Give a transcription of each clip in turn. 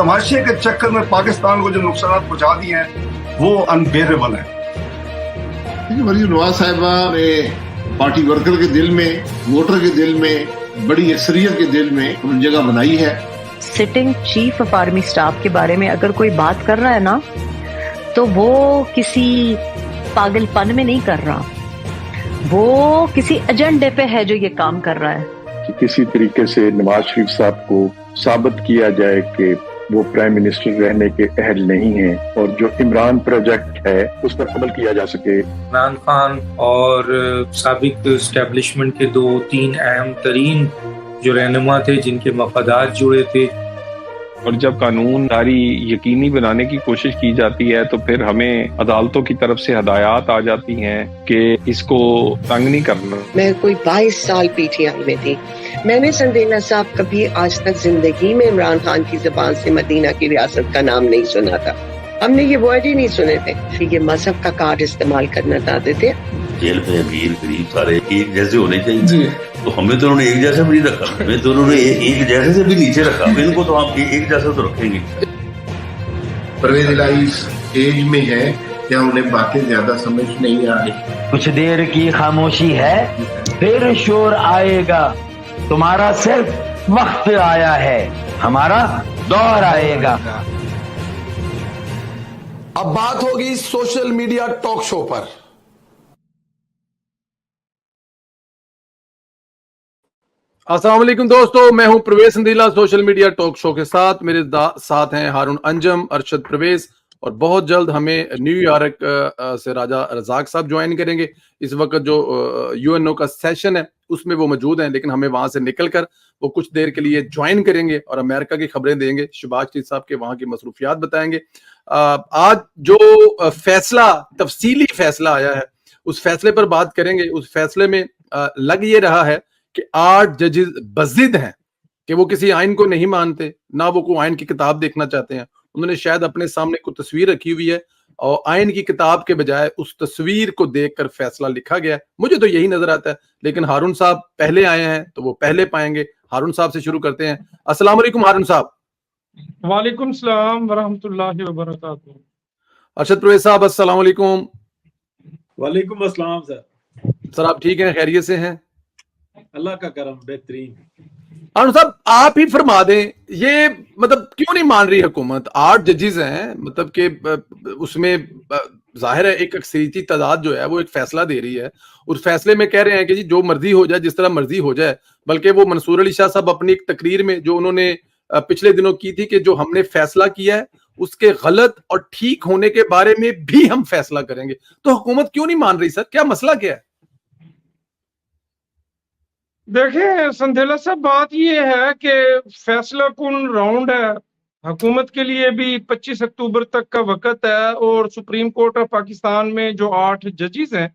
तमाशे के चक्कर में पाकिस्तान को जो नुकसान पहुंचा दिए हैं वो अनबेरेबल है। मरीम नवाज साहिबा ने पार्टी वर्कर के दिल में, वोटर के दिल में, बड़ी अक्सरियत के दिल में उन्होंने जगह बनाई है। Sitting chief of army staff के बारे में अगर कोई बात कर रहा है ना, तो वो किसी पागलपन में नहीं कर रहा, वो किसी एजेंडे पे है जो ये काम कर रहा है कि किसी तरीके से नवाज शरीफ साहब को साबित किया जाए कि वो प्राइम मिनिस्टर रहने के अहल नहीं है और जो इमरान प्रोजेक्ट है उस पर अमल किया जा सके। इमरान खान और साबिक एस्टेब्लिशमेंट के 2-3 अहम तरीन जो रहनुमा थे जिनके मफादात जुड़े थे, और जब कानूनदारी यकीनी बनाने की कोशिश की जाती है तो फिर हमें अदालतों की तरफ से हदायत आ जाती हैं कि इसको तंग नहीं करना। मैं कोई 22 साल पीटीआई में थी। मैंने संदेला साहब कभी आज तक जिंदगी में इमरान खान की जुबान से मदीना की रियासत का नाम नहीं सुना था। हमने ये वर्ड ही नहीं सुने थे। ये मजहब का कार्ड इस्तेमाल करना चाहते थे। जेल में अमीर गरीब सारे एक जैसे होने चाहिए, तो हमें तो उन्होंने एक जैसा भी नहीं रखा, हमें तो उन्होंने एक जैसे से भी नीचे रखा। इनको तो आप एक जैसा तो रखेंगे। परवेज इलाही एज में है क्या उन्हें बातें ज्यादा समझ नहीं आ रही। कुछ देर की खामोशी है, फिर शोर आएगा। तुम्हारा सिर्फ वक्त आया है, हमारा दौर आएगा। अब बात होगी सोशल मीडिया टॉक शो पर। अस्सलाम वालेकुम दोस्तों, मैं हूं प्रवेश संदीला सोशल मीडिया टॉक शो के साथ। मेरे साथ हैं हारून अंजम, अरशद प्रवेश, और बहुत जल्द हमें न्यूयॉर्क से राजा रजाक साहब ज्वाइन करेंगे। इस वक्त जो यूएनओ का सेशन है उसमें वो मौजूद हैं, लेकिन हमें वहां से निकलकर वो कुछ देर के लिए ज्वाइन करेंगे और अमेरिका की खबरें देंगे। शहबाज शरीफ साहब के वहां की मसरूफियात बताएंगे। आज जो फैसला, तफसीली फैसला आया है, उस फैसले पर बात करेंगे। उस फैसले में लग ये रहा है कि 8 जजेस बज़िद हैं कि वो किसी आइन को नहीं मानते, ना वो कोई आइन की किताब देखना चाहते हैं। उन्होंने शायद अपने सामने कोई तस्वीर रखी हुई है और आइन की किताब के बजाय उस तस्वीर को देखकर फैसला लिखा गया है। मुझे तो यही नजर आता है, लेकिन हारून साहब पहले आए हैं तो वो पहले पाएंगे। हारून साहब से शुरू करते हैं। अस्सलाम वालेकुम हारून साहब। वालेकुम सलाम वरहमतुल्लाहि वबरकातुहू। अरशद प्रवेश साहब अस्सलाम वालेकुम। वालेकुम अस्सलाम सर। सर आप ठीक हैं, खैरियत से हैं? अल्लाह का करम, बेहतरीन। हारून साहब आप ही फरमा दें, ये मतलब क्यों नहीं मान रही हुकूमत? 8 जजेस हैं, मतलब कि उसमें जाहिर है एक अक्सरियती तादाद जो है वो एक फैसला दे रही है। उस फैसले में कह रहे हैं कि जी जो मर्जी हो जाए, जिस तरह मर्जी हो जाए। बल्कि वो मंसूर अली शाह साहब अपनी एक तकरीर में जो उन्होंने पिछले दिनों की थी कि जो हमने फैसला किया है उसके गलत और ठीक होने के बारे में भी हम फैसला करेंगे। तो हुकूमत क्यों नहीं मान रही सर? क्या मसला क्या है? देखिए संदेला साहब, बात ये है कि फैसला कुन राउंड है। हुकूमत के लिए भी 25 अक्टूबर तक का वक्त है, और सुप्रीम कोर्ट ऑफ पाकिस्तान में जो 8 जजेस हैं,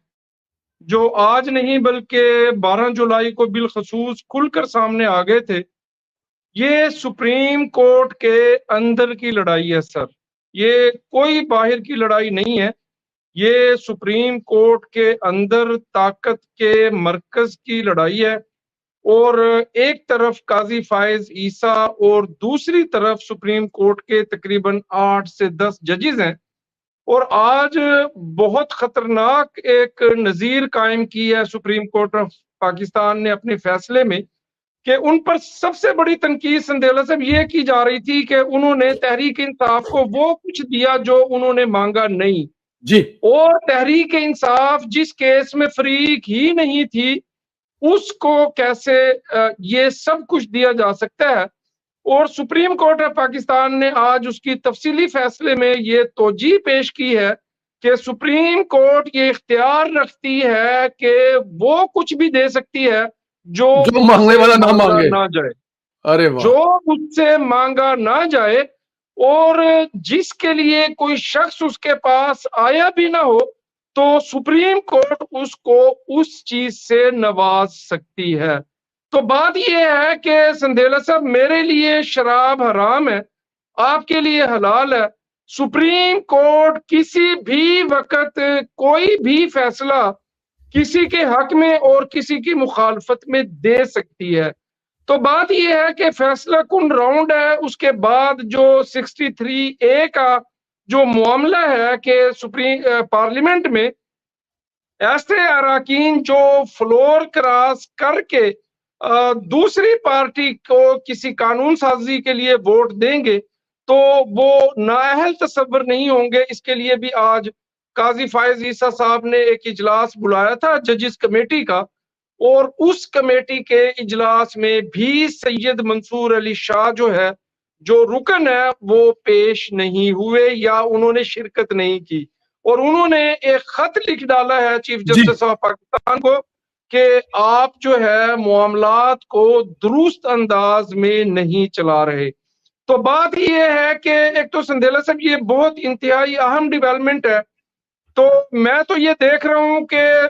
जो आज नहीं बल्कि 12 जुलाई को बिलखसूस खुलकर सामने आ गए थे, ये सुप्रीम कोर्ट के अंदर की लड़ाई है सर। ये कोई बाहर की लड़ाई नहीं है। ये सुप्रीम कोर्ट के अंदर ताकत के मरकज की लड़ाई है। और एक तरफ काजी फायज ईसा और दूसरी तरफ सुप्रीम कोर्ट के तकरीबन 8 से 10 जजेस हैं। और आज बहुत खतरनाक एक नजीर कायम की है सुप्रीम कोर्ट ऑफ पाकिस्तान ने अपने फैसले में, कि उन पर सबसे बड़ी तनकीद संदेला साहब ये की जा रही थी कि उन्होंने तहरीक इंसाफ को वो कुछ दिया जो उन्होंने मांगा नहीं जी। और तहरीक इंसाफ जिस केस में फरीक ही नहीं थी, उसको कैसे ये सब कुछ दिया जा सकता है। और सुप्रीम कोर्ट ऑफ पाकिस्तान ने आज उसकी तफसीली फैसले में ये तोजी पेश की है कि सुप्रीम कोर्ट ये इख्तियार रखती है कि वो कुछ भी दे सकती है जो मांगने वाला ना मांगे, ना जाए। अरे वाह। जो उससे मांगा ना जाए, और जिसके लिए कोई शख्स उसके पास आया भी ना हो, तो सुप्रीम कोर्ट उसको उस चीज से नवाज सकती है। तो बात यह है कि संदेला साहब, मेरे लिए शराब हराम है, आपके लिए हलाल है। सुप्रीम कोर्ट किसी भी वक्त कोई भी फैसला किसी के हक में और किसी की मुखालफत में दे सकती है। तो बात यह है कि फैसला कुन राउंड है, उसके बाद जो 63A का जो मामला है कि सुप्रीम पार्लियामेंट में ऐसे अराकीन जो फ्लोर क्रॉस करके दूसरी पार्टी को किसी कानून साजी के लिए वोट देंगे तो वो नाअहल तस्वर नहीं होंगे। इसके लिए भी आज काजी फायज ईसा साहब ने एक इजलास बुलाया था जजिस कमेटी का, और उस कमेटी के इजलास में भी सैयद मंसूर अली शाह जो है, जो रुकन है, वो पेश नहीं हुए या उन्होंने शिरकत नहीं की। और उन्होंने एक खत लिख डाला है चीफ जस्टिस ऑफ पाकिस्तान को कि आप जो है मामलात को दुरुस्त अंदाज में नहीं चला रहे। तो बात ये है कि एक तो संदेला साहब ये बहुत इंतहाई अहम डेवलपमेंट है। तो मैं तो ये देख रहा हूं कि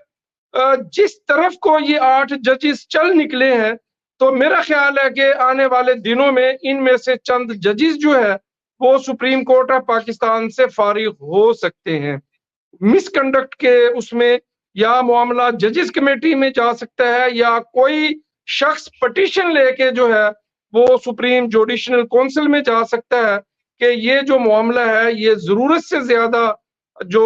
जिस तरफ को ये 8 जजेस चल निकले हैं, तो मेरा ख्याल है कि आने वाले दिनों में इनमें से चंद जजेस जो है वो सुप्रीम कोर्ट ऑफ पाकिस्तान से फारिग हो सकते हैं। मिसकंडक्ट के उसमें या मामला जजेस कमेटी में जा सकता है या कोई शख्स पिटीशन लेके जो है वो सुप्रीम जुडिशल काउंसिल में जा सकता है कि ये जो मामला है ये जरूरत से ज्यादा जो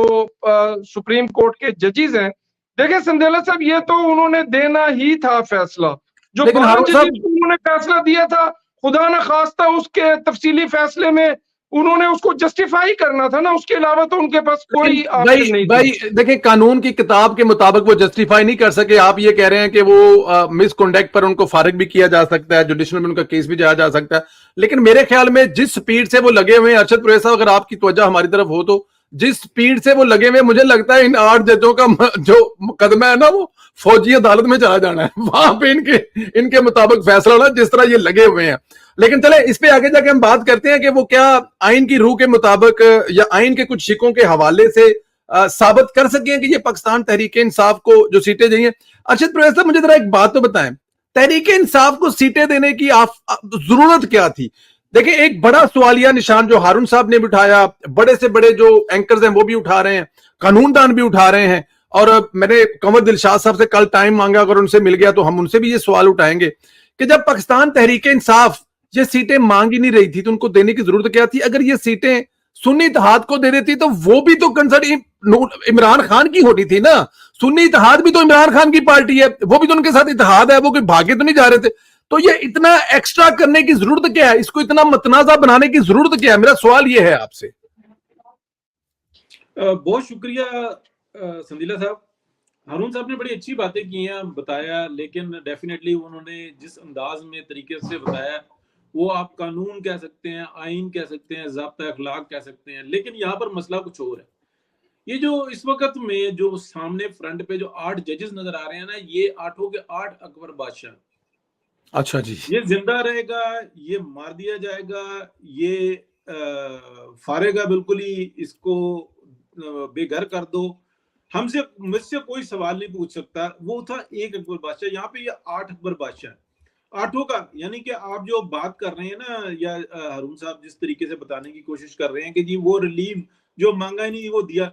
सुप्रीम कोर्ट के जजेस हैं। देखिए संदेला साहब, ये तो उन्होंने देना ही था फैसला, जो 12 जजेस उन्होंने फैसला दिया था, खुदा न खास्ता उसके तफसीली फैसले में उन्होंने उसको जस्टिफाई करना था ना, उसके अलावा तो उनके पास कोई ऑप्शन नहीं। भाई देखिए, कानून की किताब के मुताबिक वो जस्टिफाई नहीं कर सके। आप ये कह रहे हैं कि वो मिसकंडक्ट पर उनको फारिग भी किया जा सकता है, जुडिशल में उनका केस भी जाया जा सकता है, लेकिन मेरे ख्याल में जिस स्पीड से वो लगे हुए हैं, अरशद प्रवेश साहब अगर आपकी तवज्जो हमारी तरफ हो तो, जिस स्पीड से वो लगे हुए, मुझे लगता है इन 8 जजों का जो मुकदमा है ना वो फौजी अदालत में चला जाना है, वहां पे इनके मुताबिक फैसला होना, जिस तरह ये लगे हुए हैं। लेकिन चले इस पे आगे जाके हम बात करते हैं कि वो क्या आइन की रूह के मुताबिक या आइन के कुछ शिकों के हवाले से साबित कर सके कि ये पाकिस्तान तहरीक इंसाफ को जो सीटें दी हैं। अरशद प्रवेश साहब, मुझे जरा एक बात तो बताएं, तहरीक इंसाफ को सीटें देने की जरूरत क्या थी? देखिए, एक बड़ा सवालिया निशान जो हारून साहब ने भी उठाया, बड़े से बड़े जो एंकर्स हैं वो भी उठा रहे हैं, कानूनदान भी उठा रहे हैं, और मैंने कंवर दिलशाद साहब से कल टाइम मांगा, अगर उनसे मिल गया तो हम उनसे भी ये सवाल उठाएंगे कि जब पाकिस्तान तहरीक इंसाफ ये सीटें मांग ही नहीं रही थी तो उनको देने की जरूरत क्या थी? अगर ये सीटें सुन्नी इत्तेहाद को दे देती तो वो भी तो कंसर्न इमरान खान की होनी थी ना। सुन्नी इत्तेहाद भी तो इमरान खान की पार्टी है, वो भी तो उनके साथ इत्तेहाद है, वो कोई भागे तो नहीं जा रहे थे। तो ये इतना एक्स्ट्रा करने की जरूरत क्या है? इसको इतना मतनाजा बनाने की जरूरत क्या है? मेरा सवाल ये है आपसे। बहुत शुक्रिया संदीला साहब। हारून साहब ने बड़ी अच्छी बातें की हैं, बताया, लेकिन डेफिनेटली उन्होंने जिस अंदाज में तरीके से बताया वो आप कानून कह सकते हैं, आइन कह सकते हैं, ज़ाब्ता अखलाक कह सकते हैं, लेकिन यहाँ पर मसला कुछ और है। ये जो इस वक्त में जो सामने फ्रंट पे जो 8 जजेस नजर आ रहे हैं ना, ये 8 के 8 अकबर बादशाह। अच्छा जी, ये जिंदा रहेगा, ये मार दिया जाएगा, ये फारेगा, बिल्कुल ही इसको बेघर कर दो, मुझसे कोई सवाल नहीं पूछ सकता। वो था एक अकबर बादशाह, यहाँ पे ये 8 अकबर बादशाह, 8 का। यानी कि आप जो बात कर रहे हैं ना, या हारून साहब जिस तरीके से बताने की कोशिश कर रहे हैं कि जी वो रिलीफ जो मांगा ही नहीं वो दिया।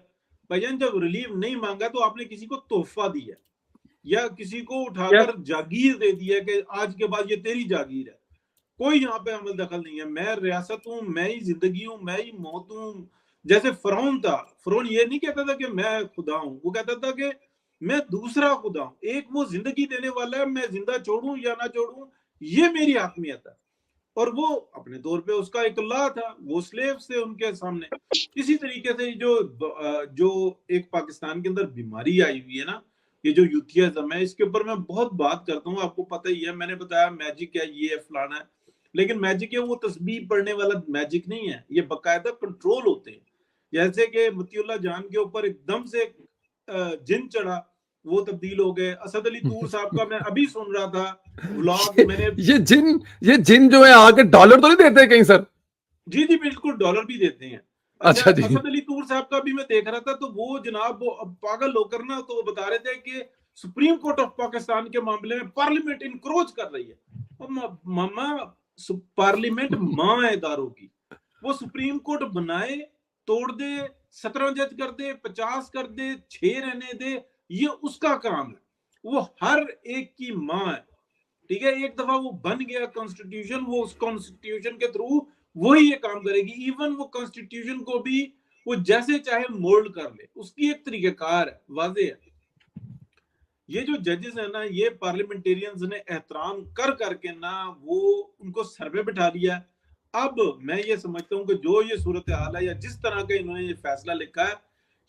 भाईजान, जब रिलीफ नहीं मांगा तो आपने किसी को तोहफा दिया या किसी को उठाकर जागीर दे दिया कि आज के बाद ये तेरी जागीर है। कोई यहाँ पे अमल दखल नहीं है। मैं रियासत हूँ, मैं ही जिंदगी हूँ, मैं ही मौत हूँ। जैसे फरौन था, फरौन ये नहीं कहता था कि मैं खुदा हूँ, वो कहता था कि मैं दूसरा खुदा हूँ। एक वो जिंदगी देने वाला है, मैं जिंदा छोड़ूं या ना छोड़ूं ये मेरी हाकमियत है। और वो अपने तौर पे उसका एक अल्लाह था, वो स्लेव्स थे उनके सामने। इसी तरीके से जो एक पाकिस्तान के अंदर बीमारी आई हुई है ना, ये जो यूथिज्म है, इसके ऊपर मैं बहुत बात करता हूँ, आपको पता ही है। मैंने बताया मैजिक है, ये है, फलाना है, लेकिन मैजिक है वो तस्बीह पढ़ने वाला मैजिक नहीं है, ये बाकायदा कंट्रोल होते हैं। जैसे कि मतीउल्लाह जान के ऊपर एकदम से जिन चढ़ा, वो तब्दील हो गए। असद अली तूर साहब का मैं अभी सुन रहा था व्लॉग, मैंने ये जिन जो है आके डॉलर तो नहीं देते कहीं सर? जी जी बिल्कुल, डॉलर भी देते हैं। अच्छा जी। असद अली तूर साहब का भी मैं देख रहा था, तो वो जनाब वो पागल होकर ना तो बता रहे थे कि सुप्रीम कोर्ट ऑफ पाकिस्तान के मामले में पार्लियामेंट इंक्रोच कर रही है। और मामा, पार्लियामेंट मां है इदारों की, वो सुप्रीम कोर्ट बनाए, तोड़ दे, 17 जज कर दे, 50 कर दे, 6 रहने दे, ये उसका काम है। वो हर एक की मां है। ठीक है, एक दफा वो बन गया कॉन्स्टिट्यूशन, वो उस कॉन्स्टिट्यूशन के थ्रू वही ये काम करेगी। इवन वो कॉन्स्टिट्यूशन को भी वो जैसे चाहे मोल्ड कर ले, उसकी एक तरीकेकार है, वाजे है। ये जो जजेस है ना, ये पार्लियामेंटेरियंस ने एहतराम कर करके ना वो उनको सर पे बिठा लिया है। अब मैं ये समझता हूँ कि जो ये सूरत हाल है या जिस तरह का इन्होंने ये फैसला लिखा है,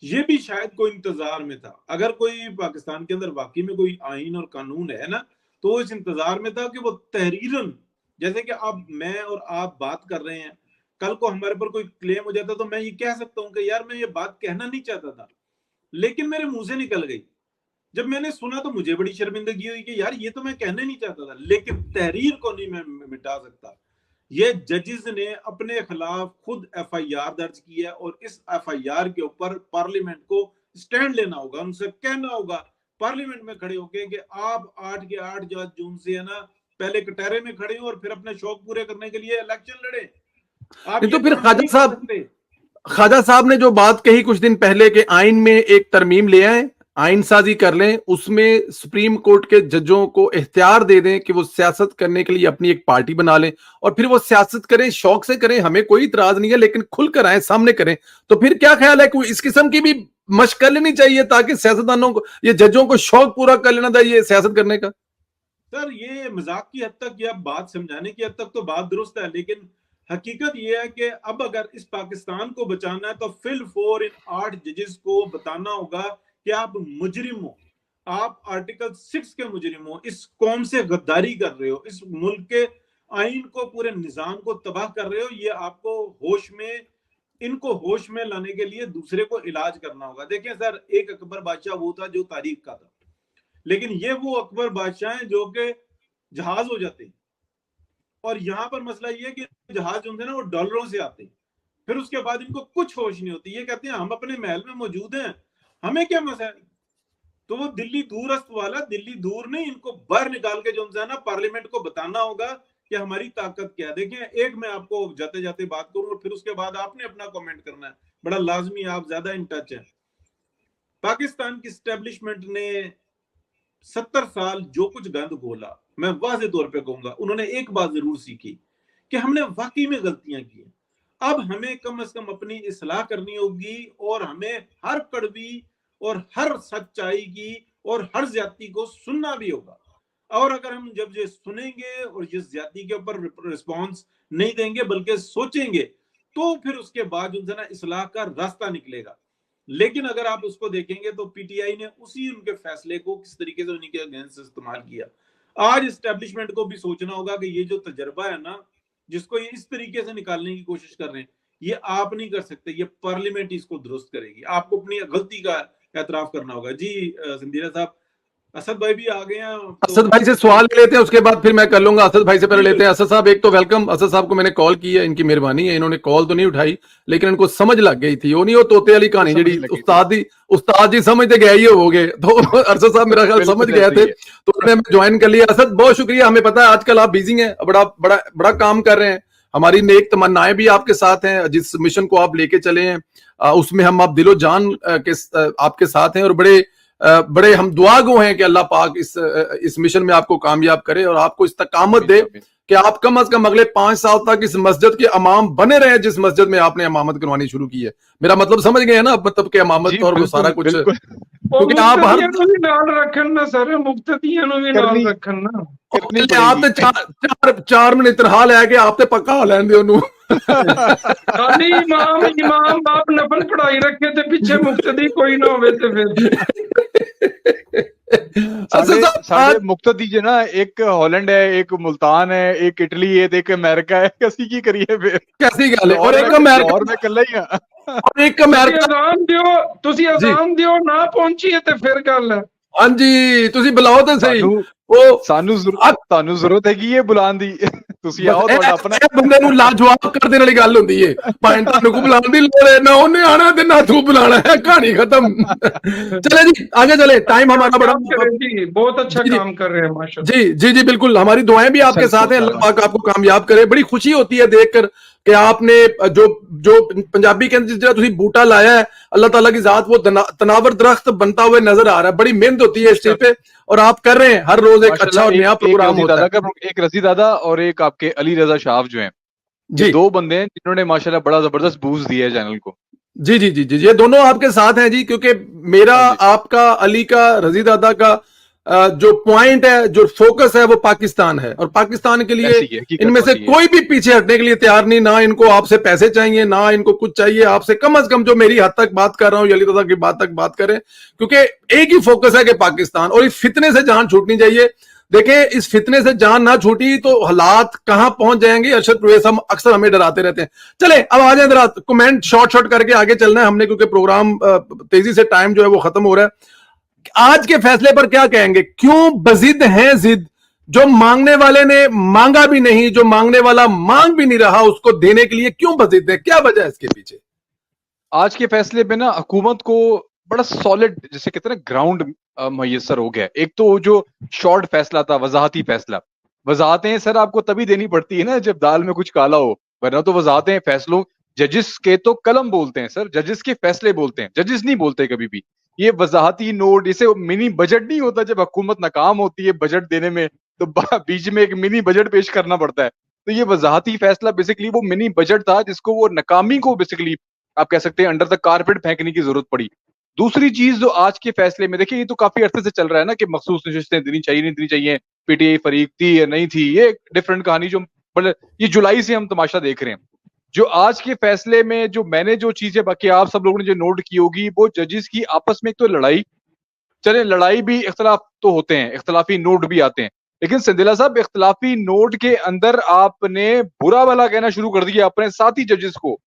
ये भी शायद कोई इंतजार में था। अगर कोई पाकिस्तान के अंदर वाकई में कोई आइन और कानून है ना, तो इस इंतजार में था कि वो तहरीरन, जैसे कि अब मैं और आप बात कर रहे हैं, कल को हमारे पर कोई क्लेम हो जाता तो मैं ये कह सकता हूँ कि यार मैं ये बात कहना नहीं चाहता था, लेकिन मेरे मुंह से निकल गई। जब मैंने सुना तो मुझे बड़ी शर्मिंदगी हुई कि यार ये तो मैं कहने नहीं चाहता था, लेकिन तहरीर को नहीं मैं मिटा सकता। ये जजेस ने अपने खिलाफ खुद एफआईआर दर्ज की है और इस एफआईआर के ऊपर पार्लियामेंट को स्टैंड लेना होगा, उनसे कहना होगा पार्लियामेंट में खड़े होके कि आप 8 के 8 जून से है ना पहले कटहरे में खड़े हो और फिर अपने शौक पूरे करने के लिए इलेक्शन लड़े। आप तो फिर ख्वाजा साहब ने जो बात कही कुछ दिन पहले के आइन में एक तरमीम ले आए, आइन साजी कर लें, उसमें सुप्रीम कोर्ट के जजों को इख्तियार दे दें कि वो सियासत करने के लिए अपनी एक पार्टी बना लें और फिर वो सियासत करें, शौक से करें, हमें कोई इतराज नहीं है, लेकिन खुलकर आए, सामने करें। तो फिर क्या ख्याल है कि इस किस्म की भी मशक कर लेनी चाहिए ताकि सियासतदानों को, ये जजों को शौक पूरा कर लेना चाहिए सियासत करने का? सर ये मजाक की हद तक या बात समझाने की हद तक तो बात दुरुस्त है, लेकिन हकीकत यह है कि अब अगर इस पाकिस्तान को बचाना है तो फिल फोर इन 8 जजेस को बताना होगा कि आप मुजरिम हो, आप आर्टिकल 6 के मुजरिम हो, इस कौम से गद्दारी कर रहे हो, इस मुल्क के आइन को, पूरे निजाम को तबाह कर रहे हो। ये आपको होश में, इनको होश में लाने के लिए दूसरे को इलाज करना होगा। देखिए सर, एक अकबर बादशाह वो था जो तारीख का था, लेकिन ये वो अकबर बादशाह हैं जो कि जहाज हो जाते, और यहाँ पर मसला ये है कि जहाज जो थे ना वो डॉलरों से आते, फिर उसके बाद इनको कुछ होश नहीं होती। ये कहते हैं हम अपने महल में मौजूद हैं, हमें क्या मसला है। तो वो दिल्ली दूरस्थ वाला, दिल्ली दूर नहीं, इनको बाहर निकाल के जो है ना पार्लियामेंट को बताना होगा कि हमारी ताकत क्या है। देखिए, एक मैं आपको जाते जाते बात करूं और फिर उसके बाद आपने अपना कमेंट करना है, बड़ा लाजमी, आप ज्यादा इन टच हैं। पाकिस्तान की स्टैब्लिशमेंट ने 70 साल जो कुछ गंद घोला, मैं वाज़े तौर पे कहूंगा उन्होंने एक बात जरूर सीखी कि हमने वाकई में गलतियां की। अब हमें कम से कम अपनी इस्लाह करनी होगी और हमें हर कड़वी और हर सच्चाई की और हर ज्यादती को सुनना भी होगा। और अगर हम जब ये सुनेंगे और जिस ज्यादती के ऊपर रिस्पॉन्स नहीं देंगे बल्कि सोचेंगे, तो फिर उसके बाद जो है ना इस्लाह का रास्ता निकलेगा। लेकिन अगर आप उसको देखेंगे तो पीटीआई ने उसी उनके फैसले को किस तरीके से उनके अगेंस्ट इस्तेमाल किया। आज एस्टेब्लिशमेंट को भी सोचना होगा कि ये जो तजर्बा है ना, जिसको ये इस तरीके से निकालने की कोशिश कर रहे हैं, ये आप नहीं कर सकते, ये पार्लियामेंट इसको दुरुस्त करेगी। आपको अपनी गलती का एतराफ करना होगा। जी संदीला साहब, असद भाई भी आ गए हैं, तो असद भाई से सवाल ले लेते हैं, उसके बाद फिर मैं कर लूंगा। असद भाई से पहले लेते हैं। असद साहब, एक तो वेलकम। असद साहब को मैंने कॉल की है, इनकी मेहरबानी है, इन्होंने कॉल तो नहीं उठाई लेकिन इनको समझ लग गई थी। वो नहीं हो तोते वाली कहानी जी उस्ताद जी समझते गए ही होगे, तो अरशद साहब मेरा ख्याल समझ गए थे, तो उन्होंने ज्वाइन कर लिया। असद बहुत शुक्रिया, हमें पता है आजकल आप बिजी हैं, बड़ा बड़ा बड़ा काम कर रहे हैं, हमारी नेक तमन्नाएं भी आपके साथ हैं, जिस मिशन को आप लेके चले हैं उसमें हम आप दिलो जान के आपके साथ हैं, और बड़े हम दुआ गो हैं कि अल्लाह पाक इस मिशन में आपको कामयाब करे और आपको इस्तकामत दे कि आप कम से कम अगले 5 साल तक इस मस्जिद के इमाम बने रहे जिस मस्जिद में आपने इमामत करवानी शुरू की है। मेरा मतलब समझ गए ना, मतलब के इमामत और वो सारा कुछ, क्योंकि आप हर नाल रखन ना सर, मुक्तदियां नु भी नाल रखन ना, आप तो 4 मिनट हाल है कि आप तो पक्का हाल लेंदे ओनू खाली इमाम बाप नफल पढ़ाई रखे ते पीछे मुक्तदी कोई ना होवे ते फिर साढ़े मुक्तदी जे ना, एक हॉलैंड है, एक मुल्तान है, एक इटली है, एक अमेरिका है, कैसी की करिए फिर, कैसी गल है। और एक अमेरिका और मैं कल्ला ही हां, और एक अमेरिका अजान दियो, तुसी अजान दियो ना पहुंची है ते फिर गल है। हाँ जी, तुसी बुलाओ तो सही, वो सानू जरूरत है कि ये बुलान दी, तुसी आओ, ਤੁਹਾਡਾ ਆਪਣਾ ਬੰਦੇ ਨੂੰ ਲਾਜਵਾਬ ਕਰ ਦੇਣ ਵਾਲੀ ਗੱਲ ਹੁੰਦੀ ਏ, ਭਾਵੇਂ ਤੁਹਾਨੂੰ ਕੋ ਬੁਲਾਉਣ ਦੀ ਲੋੜ ਹੈ ਨਾ, ਉਹਨੇ ਆਣਾ ਤੇ ਨਾ ਤੂੰ बुलाना है, कहानी खत्म। चले जी आगे चले, टाइम हमारा बड़ा जी, बहुत अच्छा काम कर रहे हैं माशाल्लाह। जी जी जी बिल्कुल, हमारी दुआएं भी आपके साथ हैं, अल्लाह पाक आपको कामयाब करे। बड़ी खुशी होती है देखकर कि आपने जो जो पंजाबी के अंदर जिस तरह बूटा लाया है अल्लाह ताला की जात, वो तनावर दरख्त बनता हुआ नजर आ रहा है। बड़ी मेहनत होती है इस चीज पे और आप कर रहे हैं, हर रोज एक अच्छा और नया प्रोग्राम होता है। एक रजी दादा और एक आपके अली रजा शाह जो हैं, ये दो बंदे हैं जिन्होंने माशाल्लाह बड़ा जबरदस्त बूस्ट दिया है चैनल को। जी जी जी जी, ये दोनों आपके साथ हैं जी, क्योंकि मेरा आपका अली का रजी दादा का जो पॉइंट है, जो फोकस है, वो पाकिस्तान है और पाकिस्तान के लिए इनमें से कोई भी पीछे हटने के लिए तैयार नहीं। ना इनको आपसे पैसे चाहिए, ना इनको कुछ चाहिए आपसे, कम से कम जो मेरी हद तक बात कर रहा हूं अली दादा की बात तक बात करें, क्योंकि एक ही फोकस है कि पाकिस्तान, और इस फितने से जान छूटनी चाहिए। देखें, इस फितने से जान ना छूटी तो हालात कहां पहुंच जाएंगे। अरशद प्रवेश हम अक्सर हमें डराते रहते हैं। चले अब आ जाए जरा कमेंट शॉर्ट करके आगे चलना है हमने, क्योंकि प्रोग्राम तेजी से टाइम जो है वो खत्म हो रहा है। आज के फैसले पर क्या कहेंगे? क्यों बजिद हैं जिद? जो मांगने वाले ने मांगा भी नहीं, जो मांगने वाला मांग भी नहीं रहा, उसको देने के लिए क्यों बजिद है? क्या वजह है इसके पीछे? आज के फैसले में ना हुकूमत को बड़ा सॉलिड, जैसे कहते हैं ना, ग्राउंड मुयस्सर हो गया। एक तो जो शॉर्ट फैसला था, वजाहती फैसला, वजाहतें सर आपको तभी देनी पड़ती है ना जब दाल में कुछ काला हो, वरना तो वजाहतें फैसलों, जजिस के तो कलम बोलते हैं सर, जजिस के फैसले बोलते हैं, जजिस नहीं बोलते कभी भी। ये वजाहती नोट, इसे मिनी बजट नहीं होता जब हुकूमत नाकाम होती है बजट देने में, तो बीच में एक मिनी बजट पेश करना पड़ता है। तो ये वजाहती फैसला बेसिकली वो मिनी बजट था जिसको वो नाकामी को बेसिकली आप कह सकते हैं अंडर द कारपेट फेंकने की जरूरत पड़ी। दूसरी चीज जो आज के फैसले में, देखिए ये तो काफी अरसे से चल रहा है ना कि मखसूस नशिस्तें देनी चाहिए नहीं देनी चाहिए, पीटीआई फरीक थी या नहीं थी, ये डिफरेंट कहानी जो ये जुलाई से हम तमाशा देख रहे हैं। जो आज के फैसले में जो मैंने जो चीजें, बाकी आप सब लोगों ने जो नोट की होगी, वो जजिस की आपस में एक तो लड़ाई, चले लड़ाई भी, इख्तलाफ तो होते हैं, इख्तलाफी नोट भी आते हैं, लेकिन संदिला साहब इख्तलाफी नोट के अंदर आपने बुरा भला कहना शुरू कर दिया अपने साथी जजिस को।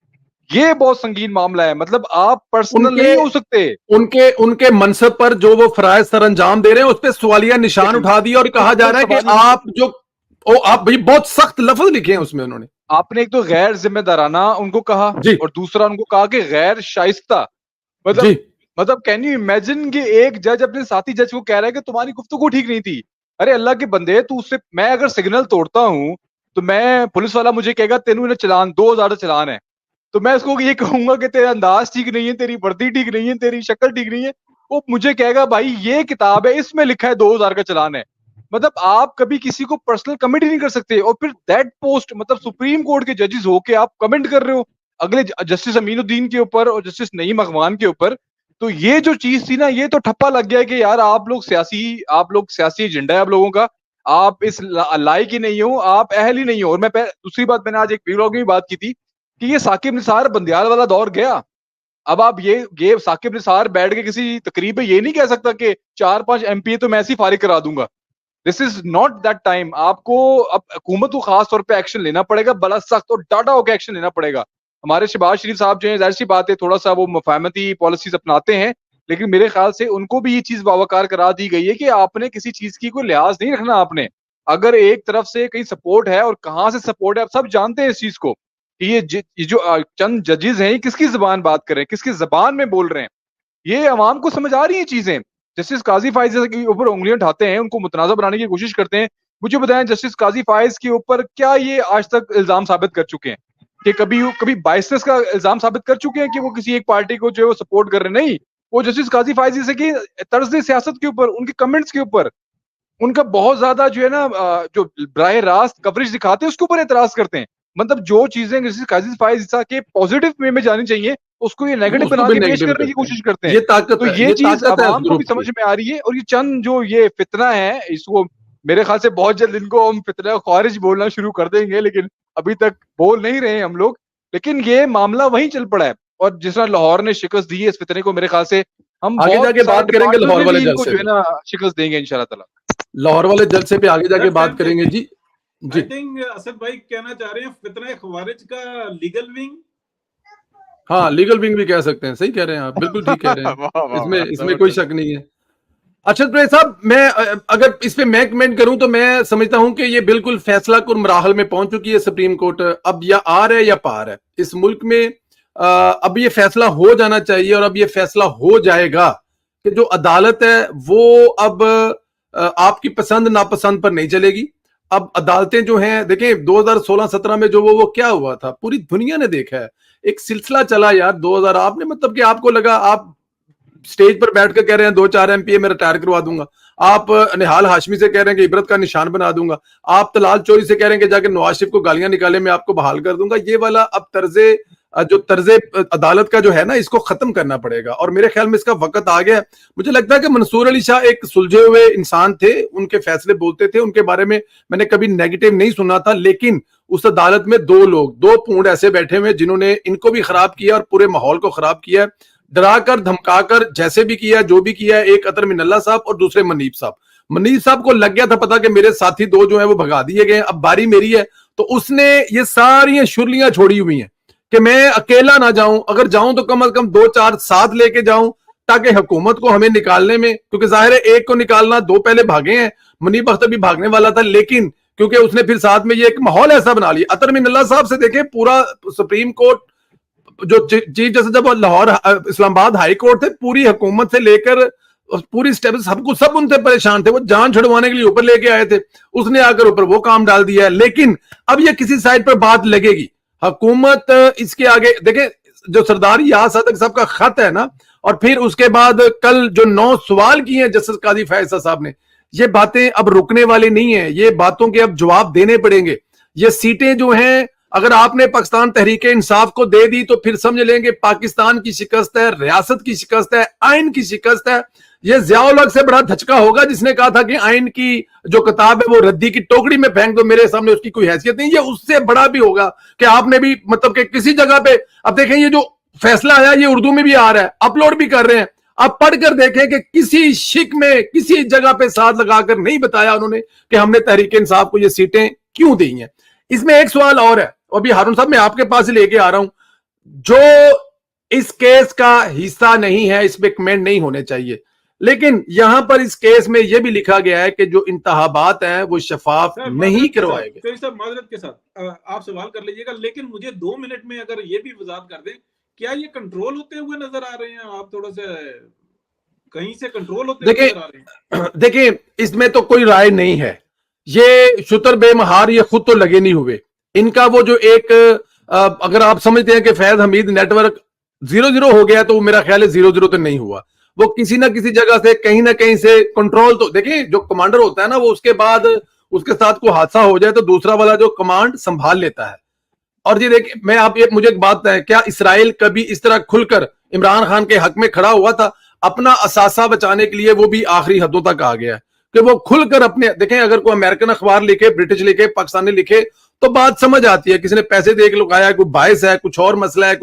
ये बहुत संगीन मामला है, मतलब आप पर्सनल नहीं हो सकते। उनके मनसब पर जो वो फराइज सर अंजाम दे रहे हैं उस पर सवालिया निशान उठा दिया और कहा जा रहा है कि आप जो आप भाई बहुत सख्त लफ्ज लिखे हैं उसमें उन्होंने। आपने एक तो गैर जिम्मेदाराना उनको कहा और दूसरा उनको कहा कि गैर शाइस्ता। मतलब कैन यू इमेजिन कि एक जज अपने साथी जज को कह रहा है कि तुम्हारी गुफ्तगू ठीक नहीं थी। अरे अल्लाह के बंदे, तू उससे, मैं अगर सिग्नल तोड़ता हूं तो मैं, पुलिस वाला मुझे कहेगा तेनू ने चलान 2000 चलान है, तो मैं उसको ये कहूंगा कि तेरा अंदाज ठीक नहीं है, तेरी वर्दी ठीक नहीं है, तेरी शक्ल ठीक नहीं है। वो मुझे कहेगा भाई ये किताब है, इसमें लिखा है 2000 का चलान है। मतलब आप कभी किसी को पर्सनल कमेंट ही नहीं कर सकते। और फिर दैट पोस्ट, मतलब सुप्रीम कोर्ट के जजेस हो के आप कमेंट कर रहे हो अगले जस्टिस अमीनुद्दीन के ऊपर और जस्टिस नईम अगवान के ऊपर। तो ये जो चीज थी ना, ये तो ठप्पा लग गया कि यार आप लोग सियासी एजेंडा है आप लोगों का, आप इस लायक ही नहीं हो, आप अहल ही नहीं हो। और मैं दूसरी बात, मैंने आज एक व्लॉग में भी बात की थी कि ये साकिब निसार बंदियाल वाला दौर गया। अब आप ये साकिब निसार बैठ के किसी तकरीब में ये नहीं कह सकता कि 4-5 MP तो मैं ऐसे ही फारिग करा दूंगा। This is not that time. आपको अब हुकूमत को खास तौर पे एक्शन लेना पड़ेगा, बड़ा सख्त और डाटा होकर एक्शन लेना पड़ेगा। हमारे शहबाज शरीफ साहब जो है, जाहिर सी बात है थोड़ा सा वो मुफाहमती पॉलिसीज अपनाते हैं, लेकिन मेरे ख्याल से उनको भी ये चीज बावकार करा दी गई है कि आपने किसी चीज की कोई लिहाज नहीं रखना। आपने अगर एक तरफ से कहीं सपोर्ट है और कहाँ से सपोर्ट है, आप सब जानते हैं इस चीज को कि ये जो चंद जजेस हैं किसकी जबान बात कर रहे हैं, किसकी जबान में बोल रहे हैं, ये अवाम को समझ आ रही है चीजें। जस्टिस काजी फाइज के ऊपर उंगलियां उठाते हैं, उनको मुतनाज़ा बनाने की कोशिश करते हैं। मुझे बताएं जस्टिस काजी फाइज के ऊपर क्या ये आज तक इल्जाम साबित कर चुके हैं कि कभी बाइसनेस का इल्जाम साबित कर चुके हैं कि वो किसी एक पार्टी को जो है वो सपोर्ट कर रहे हैं? नहीं, वो जस्टिस काजी फाइज जैसे कि तर्ज सियासत के ऊपर, उनके कमेंट्स के ऊपर, उनका बहुत ज्यादा जो है ना जो बराह रास्त कवरेज दिखाते हैं उसके ऊपर एतराज करते हैं। मतलब जो चीजें जस्टिस काजी फाइज के पॉजिटिव वे में जानी चाहिए उसको ये नेगेटिव बना के पेश करने की कोशिश करते हैं। तो ये चीज आवाम को भी समझ में आ रही है। और ये चंद जो ये फितना है, इसको मेरे ख्याल से बहुत जल्द इनको हम फितना खारिज बोलना शुरू कर देंगे, लेकिन अभी तक बोल नहीं रहे हम लोग। लेकिन ये मामला वहीं चल पड़ा है और जिस तरह लाहौर ने शिकस्त दी है इस फितने को, मेरे ख्याल से हम आगे जाके बात करेंगे लाहौर वाले जलसे जो है ना शिकस्त देंगे इंशाल्लाह ताला। लाहौर वाले जलसे पे आगे जाके बात करेंगे। जी आई थिंक असद भाई कहना चाह रहे हैं फितना खवारिज का लीगल विंग। हाँ, लीगल विंग भी कह सकते हैं। सही कह रहे हैं आप, बिल्कुल ठीक कह रहे हैं। इसमें कोई शक नहीं है। अच्छा तो साहब, मैं अगर इस पे मैं कमेंट करूं तो मैं समझता हूं कि ये बिल्कुल फैसला कुन मराहल में पहुंच चुकी है सुप्रीम कोर्ट। अब या आर है या पार है इस मुल्क में। अब ये फैसला हो जाना चाहिए और अब ये फैसला हो जाएगा कि जो अदालत है वो अब आपकी पसंद नापसंद पर नहीं चलेगी। अब अदालतें जो हैं, देखें 2016-17 में जो वो क्या हुआ था, पूरी दुनिया ने देखा है, एक सिलसिला चला यार 2000, आपने मतलब कि आपको लगा आप स्टेज पर बैठ कर कह रहे हैं 2-4 एमपीए मैं रिटायर करवा दूंगा, आप निहाल हाशमी से कह रहे हैं कि इबरत का निशान बना दूंगा, आप तलाल चोरी से कह रहे हैं कि जाके नवाज शरीफ को गालियां निकाले मैं आपको बहाल कर दूंगा। ये वाला अब तर्जे अदालत का जो है ना, इसको खत्म करना पड़ेगा और मेरे ख्याल में इसका वक्त आ गया। मुझे लगता है कि मंसूर अली शाह एक सुलझे हुए इंसान थे, उनके फैसले बोलते थे, उनके बारे में मैंने कभी नेगेटिव नहीं सुना था, लेकिन उस अदालत में दो पूंड ऐसे बैठे हुए जिन्होंने इनको भी खराब किया और पूरे माहौल को खराब किया, डराकर धमकाकर जैसे भी किया, जो भी किया। एक अतर मिनल्ला साहब और दूसरे मनीब साहब को लग गया था पता कि मेरे साथी दो जो है वो भगा दिए गए, अब बारी मेरी है, तो उसने ये सारी शुरलियां छोड़ी हुई हैं कि मैं अकेला ना जाऊं, अगर जाऊं तो कम से कम 2-4 साथ लेके जाऊं ताकि हुकूमत को हमें निकालने में, क्योंकि जाहिर है एक को निकालना, दो पहले भागे हैं, मुनीब अख्तर भी भागने वाला था, लेकिन क्योंकि उसने फिर साथ में ये एक माहौल ऐसा बना लिया। अतर मिनल्ला साहब से देखें, पूरा सुप्रीम कोर्ट जो चीफ जस्टिस जब लाहौर इस्लामाबाद हाई कोर्ट थे, पूरी हुकूमत से लेकर पूरी स्टेप सब उनसे परेशान थे, वो जान छुड़वाने के लिए ऊपर लेके आए थे, उसने आकर ऊपर वो काम डाल दिया है। लेकिन अब ये किसी साइड पर बात लगेगी, हुकूमत इसके आगे देखें, जो सरदार याद सदक साहब का खत है ना, और फिर उसके बाद कल जो 9 सवाल किए हैं जस्टिस काजी फैसला साहब ने, ये बातें अब रुकने वाली नहीं है, ये बातों के अब जवाब देने पड़ेंगे। ये सीटें जो हैं, अगर आपने पाकिस्तान तहरीक इंसाफ को दे दी तो फिर समझ लेंगे पाकिस्तान की शिकस्त है, रियासत की शिकस्त है, आइन की शिकस्त है। ये ज़ियाउल हक से बड़ा धचका होगा जिसने कहा था कि आइन की जो किताब है वो रद्दी की टोकरी में फेंक दो, मेरे सामने उसकी कोई हैसियत नहीं। ये उससे बड़ा भी होगा कि आपने भी मतलब कि किसी जगह पे, अब देखें ये जो फैसला आया ये उर्दू में भी आ रहा है, अपलोड भी कर रहे हैं, आप पढ़कर देखें कि किसी शिक में किसी जगह पे साथ लगाकर नहीं बताया उन्होंने कि हमने तहरीक इंसाफ को ये सीटें क्यों दी हैं। इसमें एक सवाल और है, अभी हारून साहब मैं आपके पास लेके आ रहा हूं, जो इस केस का हिस्सा नहीं है इस पे कमेंट नहीं होने चाहिए, लेकिन यहां पर इस केस में यह भी लिखा गया है कि जो इंतखाबात हैं वो शफाफ नहीं करवाए गए। सर माजरत के साथ आप सवाल कर लीजिएगा, लेकिन मुझे 2 मिनट में अगर ये भी वजाहत कर दें, क्या ये कंट्रोल होते हुए नजर आ रहे हैं? आप थोड़ा सा कहीं से कंट्रोल होते हुए नजर आ रहे हैं? देखिए इसमें तो कोई राय नहीं है, ये शुतर बेमहार ये खुद तो लगे नहीं हुए, इनका वो जो एक अगर आप समझते हैं कि फैज हमीद नेटवर्क 0-0 हो गया, तो मेरा ख्याल है 0-0 तो नहीं हुआ, वो किसी ना किसी जगह से कहीं ना कहीं से कंट्रोल, तो देखिए जो कमांडर होता है ना, वो उसके बाद उसके साथ कोई हादसा हो जाए तो दूसरा वाला जो कमांड संभाल लेता है। और ये देखिए मैं आप ये मुझे एक बात है, क्या इसराइल कभी इस तरह खुलकर इमरान खान के हक में खड़ा हुआ था? अपना असासा बचाने के लिए वो भी आखिरी हदों तक आ गया है कि वो खुलकर अपने, देखें अगर कोई अमेरिकन अखबार लिखे, ब्रिटिश लिखे, पाकिस्तानी लिखे तो बात समझ आती है, किसी ने पैसे दे के लुकाया है, कोई बायस है, कुछ और मसला है।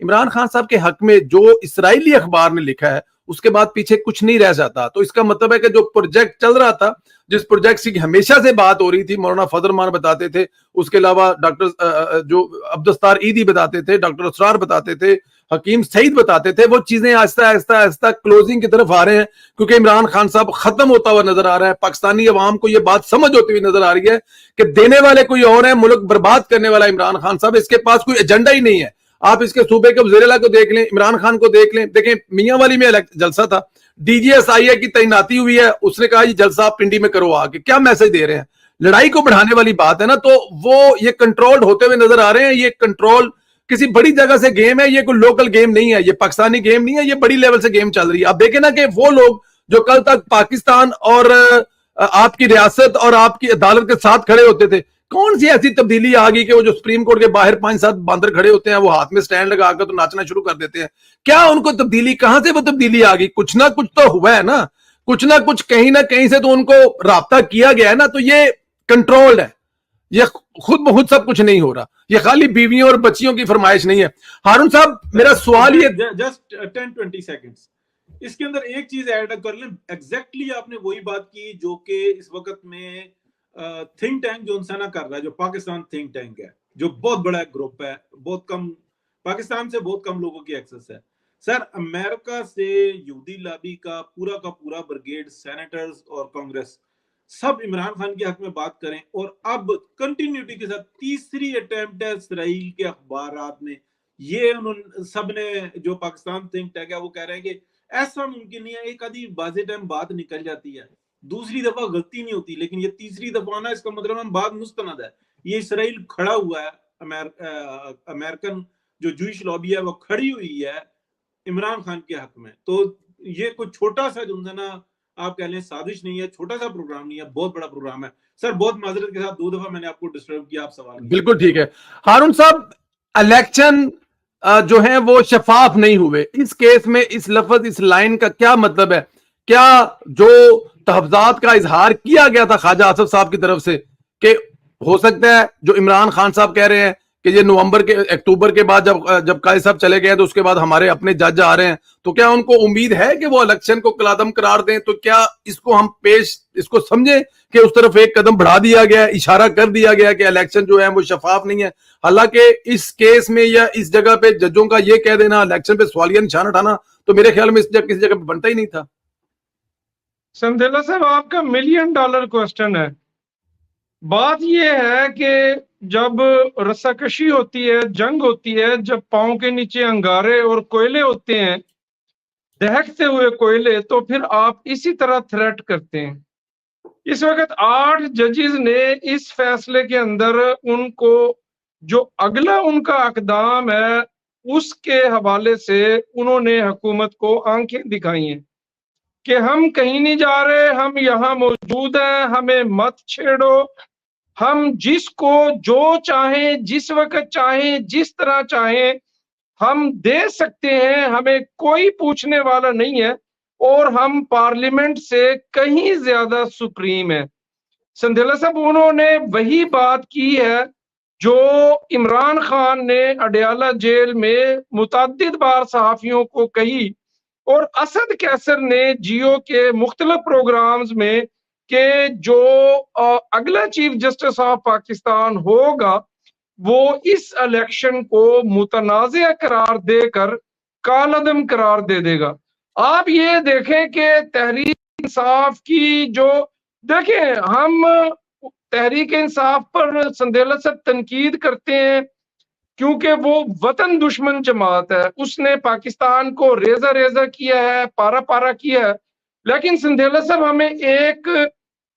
इमरान खान साहब के हक में जो इसराइली अखबार ने लिखा है उसके बाद पीछे कुछ नहीं रह जाता। तो इसका मतलब है कि जो प्रोजेक्ट चल रहा था, जिस प्रोजेक्ट की हमेशा से बात हो रही थी, मौलाना फजल रहमान बताते थे, उसके अलावा डॉक्टर जो अब्दुस्तार ईदी बताते थे, डॉक्टर असरार बताते थे, हकीम सईद बताते थे, वो चीजें आहिस्ता आहिस्ता आहिस्ता क्लोजिंग की तरफ आ रहे हैं, क्योंकि इमरान खान साहब खत्म होता हुआ नजर आ रहा है। पाकिस्तानी अवाम को ये बात समझ होती हुई नजर आ रही है कि देने वाले कोई और है, मुल्क बर्बाद करने वाला इमरान खान साहब, इसके पास कोई एजेंडा ही नहीं है। आप इसके सूबे के वज़ीर-ए-आला को देख लें, इमरान खान को देख लें, देखें मियां वाली में जलसा था, DGSIA की तैनाती हुई है, उसने कहा ये जलसा आप पिंडी में करो आके, क्या मैसेज दे रहे हैं? लड़ाई को बढ़ाने वाली बात है ना। तो वो ये कंट्रोल्ड होते हुए नजर आ रहे हैं, ये कंट्रोल किसी बड़ी जगह से गेम है, ये कोई लोकल गेम नहीं है, ये पाकिस्तानी गेम नहीं है, ये बड़ी लेवल से गेम चल रही है। आप देखें ना कि वो लोग जो कल तक पाकिस्तान और आपकी रियासत और आपकी अदालत के साथ खड़े होते थे, कौन सी ऐसी तब्दीली आ गई कि वो जो सुप्रीम कोर्ट के बाहर 5-7 बांदर खड़े होते हैं, वो हाथ में स्टैंड लगाकर तो नाचना शुरू कर देते हैं? क्या उनको तब्दीली, कहां से वो तब्दीली आ गई? कुछ ना कुछ तो हुआ है ना, कुछ ना कुछ कहीं ना कहीं से तो उनको राब्ता किया गया है ना। तो ये कंट्रोल्ड है, ये खुद बहुत सब कुछ नहीं हो रहा, ये खाली बीवियों और बच्चियों की फरमाइश नहीं है। हारून साहब मेरा सवाल ये जस्ट 10-20 सेकंड्स, इसके अंदर एक चीज ऐड कर लें। एग्जैक्टली आपने वही बात की जो कि इस वक्त में थिंक टैंक जो इंसाना कर रहा है, जो पाकिस्तान थिंक टैंक है, जो बहुत बड़ा ग्रुप है, बहुत कम, पाकिस्तान से बहुत कम लोगों की एक्सेस है। सर अमेरिका से यहूदी लॉबी का पूरा ब्रिगेड, सेनेटर्स और कांग्रेस सब इमरान खान के हक में बात करें, और अब कंटिन्यूटी के साथ तीसरी अटेम्प्ट है इसराइल के अखबारात में, ये उन्होंने सब ने, जो पाकिस्तान थिंक टैंक है वो कह रहे हैं कि ऐसा मुमकिन नहीं है, एक आधी बाज़े टाइम बात निकल जाती है, दूसरी दफा गलती नहीं होती, लेकिन ये तीसरी दफा ना, इसका मतलब हम बात मुस्तनद है। ये इसराइल खड़ा हुआ है, अमेरिकन जो जूइश लॉबी है वो खड़ी हुई है इमरान खान के हक में। तो ये कोई छोटा सा जो है ना, आप कह लें साजिश नहीं है, छोटा सा प्रोग्राम नहीं है, बहुत बड़ा प्रोग्राम है। सर बहुत माजरत के साथ 2 दफा मैंने आपको डिस्टर्ब किया, आप सवाल। बिल्कुल ठीक है हारून साहब, इलेक्शन जो है वो शफाफ नहीं हुए। इस केस में इस लफ्ज, इस लाइन का क्या मतलब है? क्या जो तहफ्जात का इजहार किया गया था ख्वाजा आसिफ साहब की तरफ से कि हो सकता है जो इमरान खान साहब कह रहे हैं कि ये अक्टूबर के बाद जब काजी साहब चले गए तो उसके बाद हमारे अपने जज आ रहे हैं, तो क्या उनको उम्मीद है कि वो इलेक्शन को कलादम करार दें? तो क्या इसको हम इसको समझे कि उस तरफ एक कदम बढ़ा दिया गया, इशारा कर दिया गया कि इलेक्शन जो है वो शफाफ नहीं है? हालांकि इस केस में या इस जगह पे जजों का ये कह देना, इलेक्शन पे सवालिया निशान उठाना, तो मेरे ख्याल में किसी जगह पे बनता ही नहीं था। संदेला साहब, आपका $1 मिलियन क्वेश्चन है। बात यह है कि जब रस्साकशी होती है, जंग होती है, जब पांव के नीचे अंगारे और कोयले होते हैं, दहकते हुए कोयले, तो फिर आप इसी तरह थ्रेट करते हैं। इस वक्त 8 जजेस ने इस फैसले के अंदर उनको जो अगला उनका अकदाम है उसके हवाले से उन्होंने हुकूमत को आंखें दिखाई हैं कि हम कहीं नहीं जा रहे, हम यहाँ मौजूद हैं, हमें मत छेड़ो, हम जिसको जो चाहें, जिस वक्त चाहें, जिस तरह चाहें हम दे सकते हैं, हमें कोई पूछने वाला नहीं है, और हम पार्लियामेंट से कहीं ज्यादा सुप्रीम है। संदेला साहब, उन्होंने वही बात की है जो इमरान खान ने अडयाला जेल में मुतअद्दिद बार सहाफियों को कही, और असद कैसर ने जियो के मुख्तलिफ प्रोग्राम्स में कि जो अगला चीफ जस्टिस ऑफ पाकिस्तान होगा वो इस इलेक्शन को मुतनाज़िया करार देकर कालअदम करार दे देगा। आप ये देखें कि तहरीक इंसाफ की जो, देखें हम तहरीक इंसाफ पर संदेला सब तनकीद करते हैं क्योंकि वो वतन दुश्मन जमात है, उसने पाकिस्तान को रेजा रेजा किया है, पारा पारा किया है। लेकिन संदेला साहब, हमें एक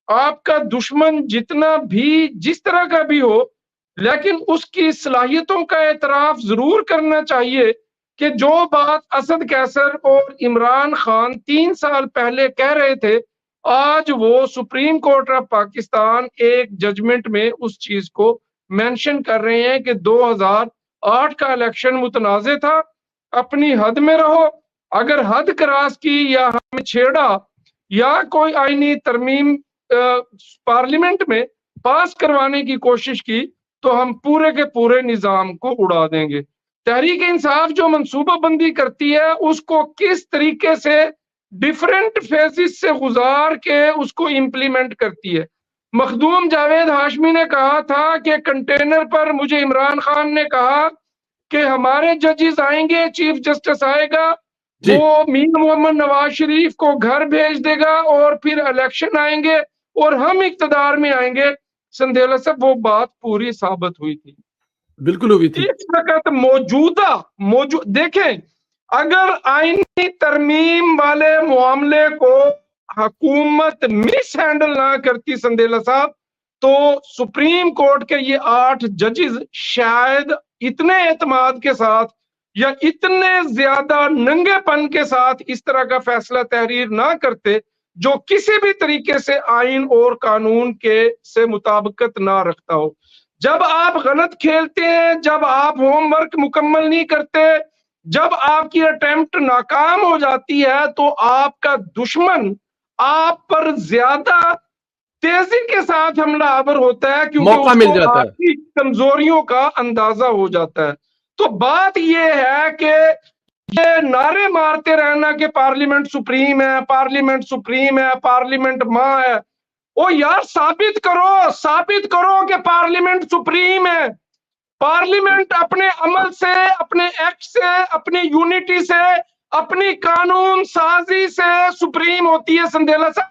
आपका दुश्मन जितना भी जिस तरह का भी हो, लेकिन उसकी सलाहियतों का एतराफ जरूर करना चाहिए कि जो बात असद कैसर और इमरान खान 3 साल पहले कह रहे थे, आज वो सुप्रीम कोर्ट ऑफ पाकिस्तान एक जजमेंट में उस चीज को मेंशन कर रहे हैं कि 2008 का इलेक्शन मुतनाज़े था, अपनी हद में रहो, अगर हद क्रॉस की या हमें छेड़ा या कोई आईनी तरमीम पार्लियामेंट में पास करवाने की कोशिश की तो हम पूरे के पूरे निजाम को उड़ा देंगे। तहरीक इंसाफ जो मंसूबाबंदी करती है उसको किस तरीके से डिफरेंट फेजेस से गुजार के उसको इम्प्लीमेंट करती है। मखदूम जावेद हाशमी ने कहा था कि कंटेनर पर मुझे इमरान खान ने कहा कि हमारे जजेस आएंगे, चीफ जस्टिस आएगा, वो मीर मोहम्मद नवाज शरीफ को घर भेज देगा और फिर इलेक्शन आएंगे और हम इक्तदार में आएंगे। संदेला साहब, वो बात पूरी साबित हुई थी, बिल्कुल हुई थी। इस वक्त मौजूद देखें, अगर आईनी तरमीम वाले मामले को हुकूमत मिस हैंडल ना करती संदेला साहब, तो सुप्रीम कोर्ट के ये 8 जजेस शायद इतने एतमाद के साथ या इतने ज्यादा नंगेपन के साथ इस तरह का फैसला तहरीर ना करते जो किसी भी तरीके से आइन और कानून के से मुताबिकत ना रखता हो। जब आप गलत खेलते हैं, जब आप होमवर्क मुकम्मल नहीं करते, जब आपकी अटेम्प्ट नाकाम हो जाती है, तो आपका दुश्मन आप पर ज्यादा तेजी के साथ हमलावर होता है क्योंकि मौका मिल जाता है, आपकी कमजोरियों का अंदाजा हो जाता है। तो बात यह है कि ये नारे मारते रहना कि पार्लियामेंट सुप्रीम है, पार्लियामेंट सुप्रीम है, पार्लियामेंट मां है, ओ यार साबित करो कि पार्लियामेंट सुप्रीम है। पार्लियामेंट अपने अमल से, अपने एक्ट से, अपनी यूनिटी से, अपनी कानून साजी से सुप्रीम होती है। संदेला साहब,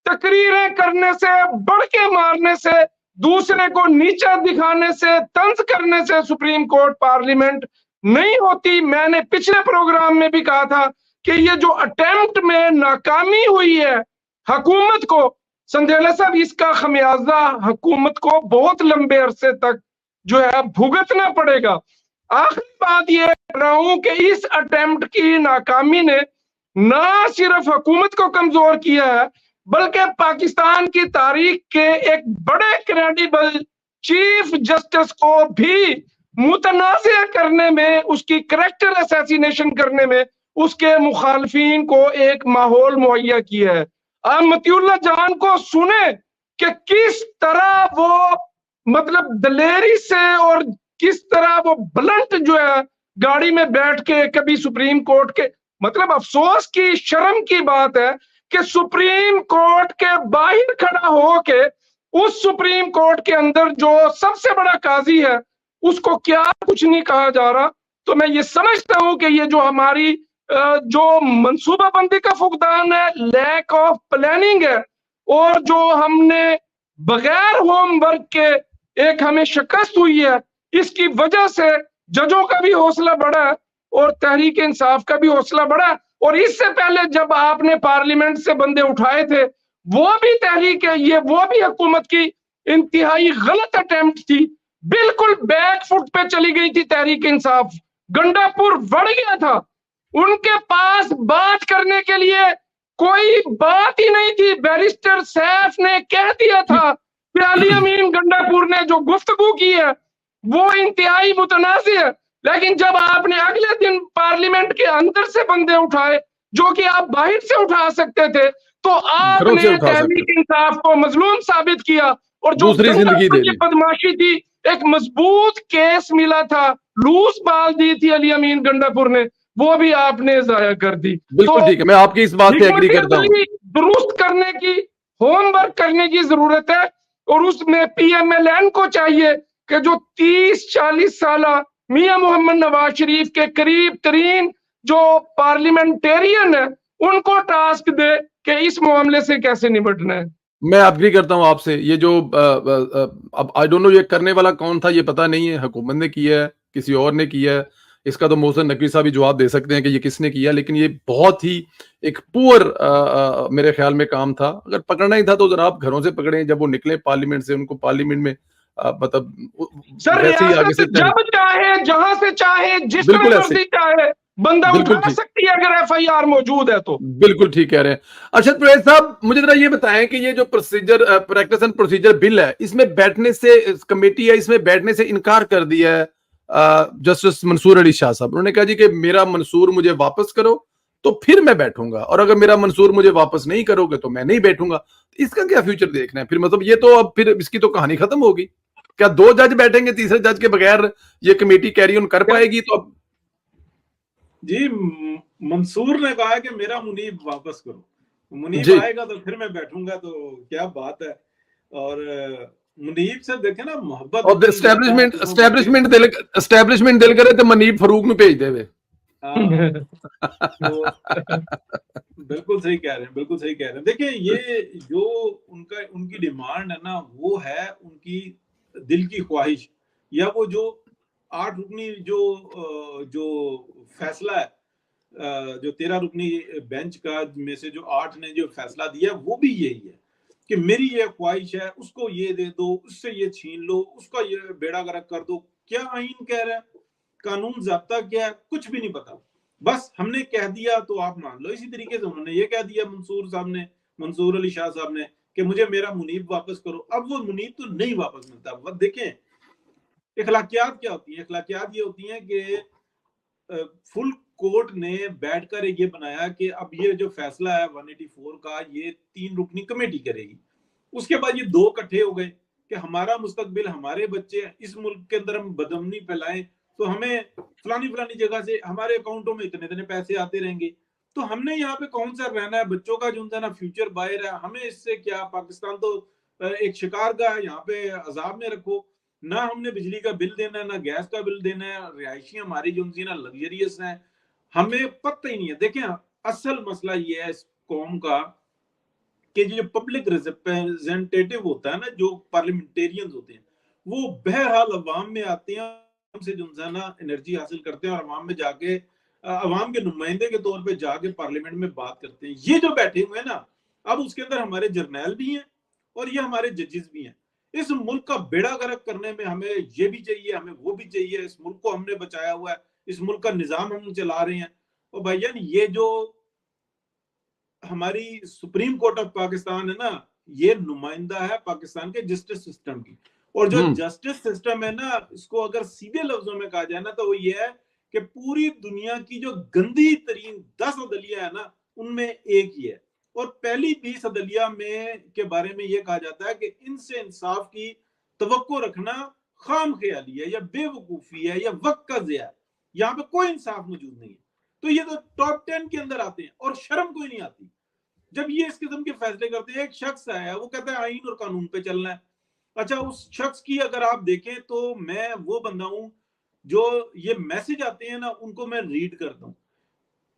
तकरीरें करने से, बढ़ के मारने से, दूसरे को नीचा दिखाने से, तंज करने से सुप्रीम कोर्ट पार्लियामेंट नहीं होती। मैंने पिछले प्रोग्राम में भी कहा था कि ये जो अटेम्प्ट में नाकामी हुई है हुकूमत को, संदेला साहब, इसका खमियाजा हुकूमत को बहुत लंबे अरसे तक जो है भुगतना पड़ेगा। आखिरी बात यह कर रहा हूं कि इस अटेम्प्ट की नाकामी ने ना सिर्फ हुकूमत को कमजोर किया है, बल्कि पाकिस्तान की तारीख के एक बड़े क्रेडिबल चीफ जस्टिस को भी मुतनाज़ करने में, उसकी करैक्टर असैसिनेशन करने में उसके मुखालफीन को एक माहौल मुहैया किया है। आप मतीउल्लाह जान को सुने कि किस तरह वो मतलब दलेरी से और किस तरह वो ब्लंट जो है गाड़ी में बैठ के कभी सुप्रीम कोर्ट के, मतलब अफसोस की शर्म की बात है कि सुप्रीम कोर्ट के बाहर खड़ा हो के उस सुप्रीम कोर्ट के अंदर जो सबसे बड़ा काजी है उसको क्या कुछ नहीं कहा जा रहा। तो मैं ये समझता हूं कि ये जो हमारी जो मंसूबाबंदी का फुकदान है, लैक ऑफ प्लानिंग है, और जो हमने बगैर होमवर्क के एक हमें शिकस्त हुई है, इसकी वजह से जजों का भी हौसला बढ़ा है और तहरीक इंसाफ का भी हौसला बढ़ा है। और इससे पहले जब आपने पार्लियामेंट से बंदे उठाए थे, वो भी तहरीक है, ये वो भी हुकूमत की इंतहाई गलत अटेम्प्ट थी, बिल्कुल बैक फुट पे चली गई थी तहरीक इंसाफ, गंडापुर बढ़ गया था, उनके पास बात करने के लिए कोई बात ही नहीं थी। बैरिस्टर सैफ ने कह दिया था कि अली अमीन गंडापुर ने जो गुफ्तगू की है वो इंतहाई मुतनाज़ी है, लेकिन जब आपने अगले दिन पार्लियामेंट के अंदर से बंदे उठाए जो कि आप बाहर से उठा सकते थे, तो आपने तहरीक इंसाफ को मजलूम साबित किया और जो बदमाशी थी, एक मजबूत केस मिला था, लूज बाल दी थी अली अमीन गंडापुर ने, वो भी आपने जाया कर दी। बिल्कुल ठीक है, मैं आपकी इस बात से एग्री करता हूं। दुरुस्त करने की, होमवर्क करने की जरूरत है, और उसमें PMLN को चाहिए कि जो 30-40 साल मियां मोहम्मद नवाज शरीफ के करीब तरीन जो पार्लियामेंटेरियन है उनको टास्क दे कि इस मामले से कैसे निपटना है। मैं एग्री करता हूं आपसे। ये जो अब आई डोंट नो ये करने वाला कौन था, ये पता नहीं है, हुकूमत ने किया है, किसी और ने किया है, इसका तो मोहसिन नकवी साहब भी जवाब दे सकते हैं कि ये किसने किया, लेकिन ये बहुत ही एक पुअर मेरे ख्याल में काम था। अगर पकड़ना ही था तो जरा आप घरों से पकड़े, जब वो निकले पार्लियामेंट से, उनको पार्लियामेंट में मतलब सर रियासत जब चाहे, जहां से चाहे, जिस तरह मर्जी चाहे बंदा उठा सकती है अगर FIR मौजूद है तो। बिल्कुल ठीक कह रहे हैं। अरशद परवेज साहब, मुझे जरा ये बताएं कि ये जो procedure practice and procedure bill है, इसमें बैठने से, कमेटी है, इसमें बैठने से इनकार कर दिया है जस्टिस मंसूर अली शाह साहब। उन्होंने कहा जी कि मेरा मंसूर मुझे वापस करो तो फिर मैं बैठूंगा, और अगर मेरा मंसूर मुझे वापस नहीं करोगे तो मैं नहीं बैठूंगा। इसका क्या फ्यूचर देखना है फिर? मतलब ये तो अब फिर इसकी तो कहानी खत्म होगी। क्या 2 जज बैठेंगे, तीसरे जज के बगैर ये कमेटी कैरी ऑन कर पाएगी? तो अब जी मंसूर ने कहा है कि मेरा मुनीब वापस करो, मुनीब आएगा तो फिर मैं बैठूंगा, तो क्या बात है। और मुनीब से देखे ना मोहब्बत, और एस्टैब्लिशमेंट दिल करे तो मुनीब फरूक में भेज देवे। तो बिल्कुल सही कह रहे हैं, बिल्कुल सही कह रहे हैं। देखिए ये जो उनकी डिमांड है ना, वो है उनकी दिल की ख्वाहिश, या वो जो 8 रुकनी जो फैसला है, जो 13 रुकनी बेंच का में से जो 8 ने जो फैसला दिया, वो भी यही है कि मेरी ये ख्वाहिश है, उसको ये दे दो, उससे ये छीन लो, उसका ये बेड़ा गर्क कर दो। क्या आईन कह रहा है, कानून ज़ाब्ता क्या है, कुछ भी नहीं पता, बस हमने कह दिया तो आप मान लो। इसी तरीके से उन्होंने ये कह दिया मंसूर अली शाह साहब ने कि मुझे मेरा मुनीब वापस करो। अब वो मुनीब तो नहीं वापस मिलता। वो देखें इखलाकियात क्या होती है, इखलाकियात ये होती हैं कि फुल कोर्ट ने बैठकर ये बनाया कि अब ये जो फैसला है 184 का, ये 3 रुकनी कमेटी करेगी। उसके बाद ये 2 इकट्ठे हो गए कि हमारा मुस्तकबिल, हमारे बच्चे, इस मुल्क के अंदर हम बदअमनी फैलाएं तो हमें फलानी जगह से हमारे अकाउंटों में इतने पैसे आते रहेंगे, तो हमने यहाँ पे कौन सा रहना है, बच्चों का जो ना फ्यूचर बाहर है, हमें इससे क्या, पाकिस्तान तो एक शिकार का है, यहाँ पे अजाब में रखो, ना हमने बिजली का बिल देना है, ना गैस का बिल देना है, रिहायशी हमारी जो ना लग्जरियस है, हमें पता ही नहीं है। देखें असल मसला ये है इस कौम का कि जो पब्लिक रिप्रेजेंटेटिव होता है ना, जो पार्लियामेंटेरियंस होते हैं, वो बहरहाल अवाम में आते हैं, हमसे जो ना एनर्जी हासिल करते हैं और अवाम में जाके अवाम के नुमाइंदे के तौर पे जाके पार्लियामेंट में बात करते हैं। ये जो बैठे हुए हैं ना, अब उसके अंदर हमारे जर्नैल भी हैं और ये हमारे जजेस भी हैं। इस मुल्क का बेड़ा गर्क करने में हमें ये भी चाहिए, हमें वो भी चाहिए। इस मुल्क को हमने बचाया हुआ है, इस मुल्क का निजाम हम चला रहे हैं। और भाईजान, ये जो हमारी सुप्रीम कोर्ट ऑफ पाकिस्तान है ना, ये नुमाइंदा है पाकिस्तान के जस्टिस सिस्टम की। और जो जस्टिस सिस्टम है ना, इसको अगर सीधे लफ्जों में कहा जाए ना, तो वो ये है कि पूरी दुनिया की जो गंदी तरीन 10 अदलिया है ना, उनमें एक ही है। और पहली 20 अदलिया में के बारे में ये कहा जाता है कि इनसे इंसाफ की तवक्को रखना खाम ख्याली है या बेवकूफी है या वक्त का ज़िया है, यहाँ पे कोई इंसाफ मौजूद नहीं है। तो ये तो टॉप 10 के अंदर आते हैं और शर्म कोई नहीं आती जब ये इस किस्म के फैसले करते हैं। एक शख्स आया, वो कहता है आईन और कानून पे चलना है। अच्छा, उस शख्स की अगर आप देखें तो मैं वो बंदा हूं जो ये मैसेज आते हैं ना, उनको मैं रीड करता हूं।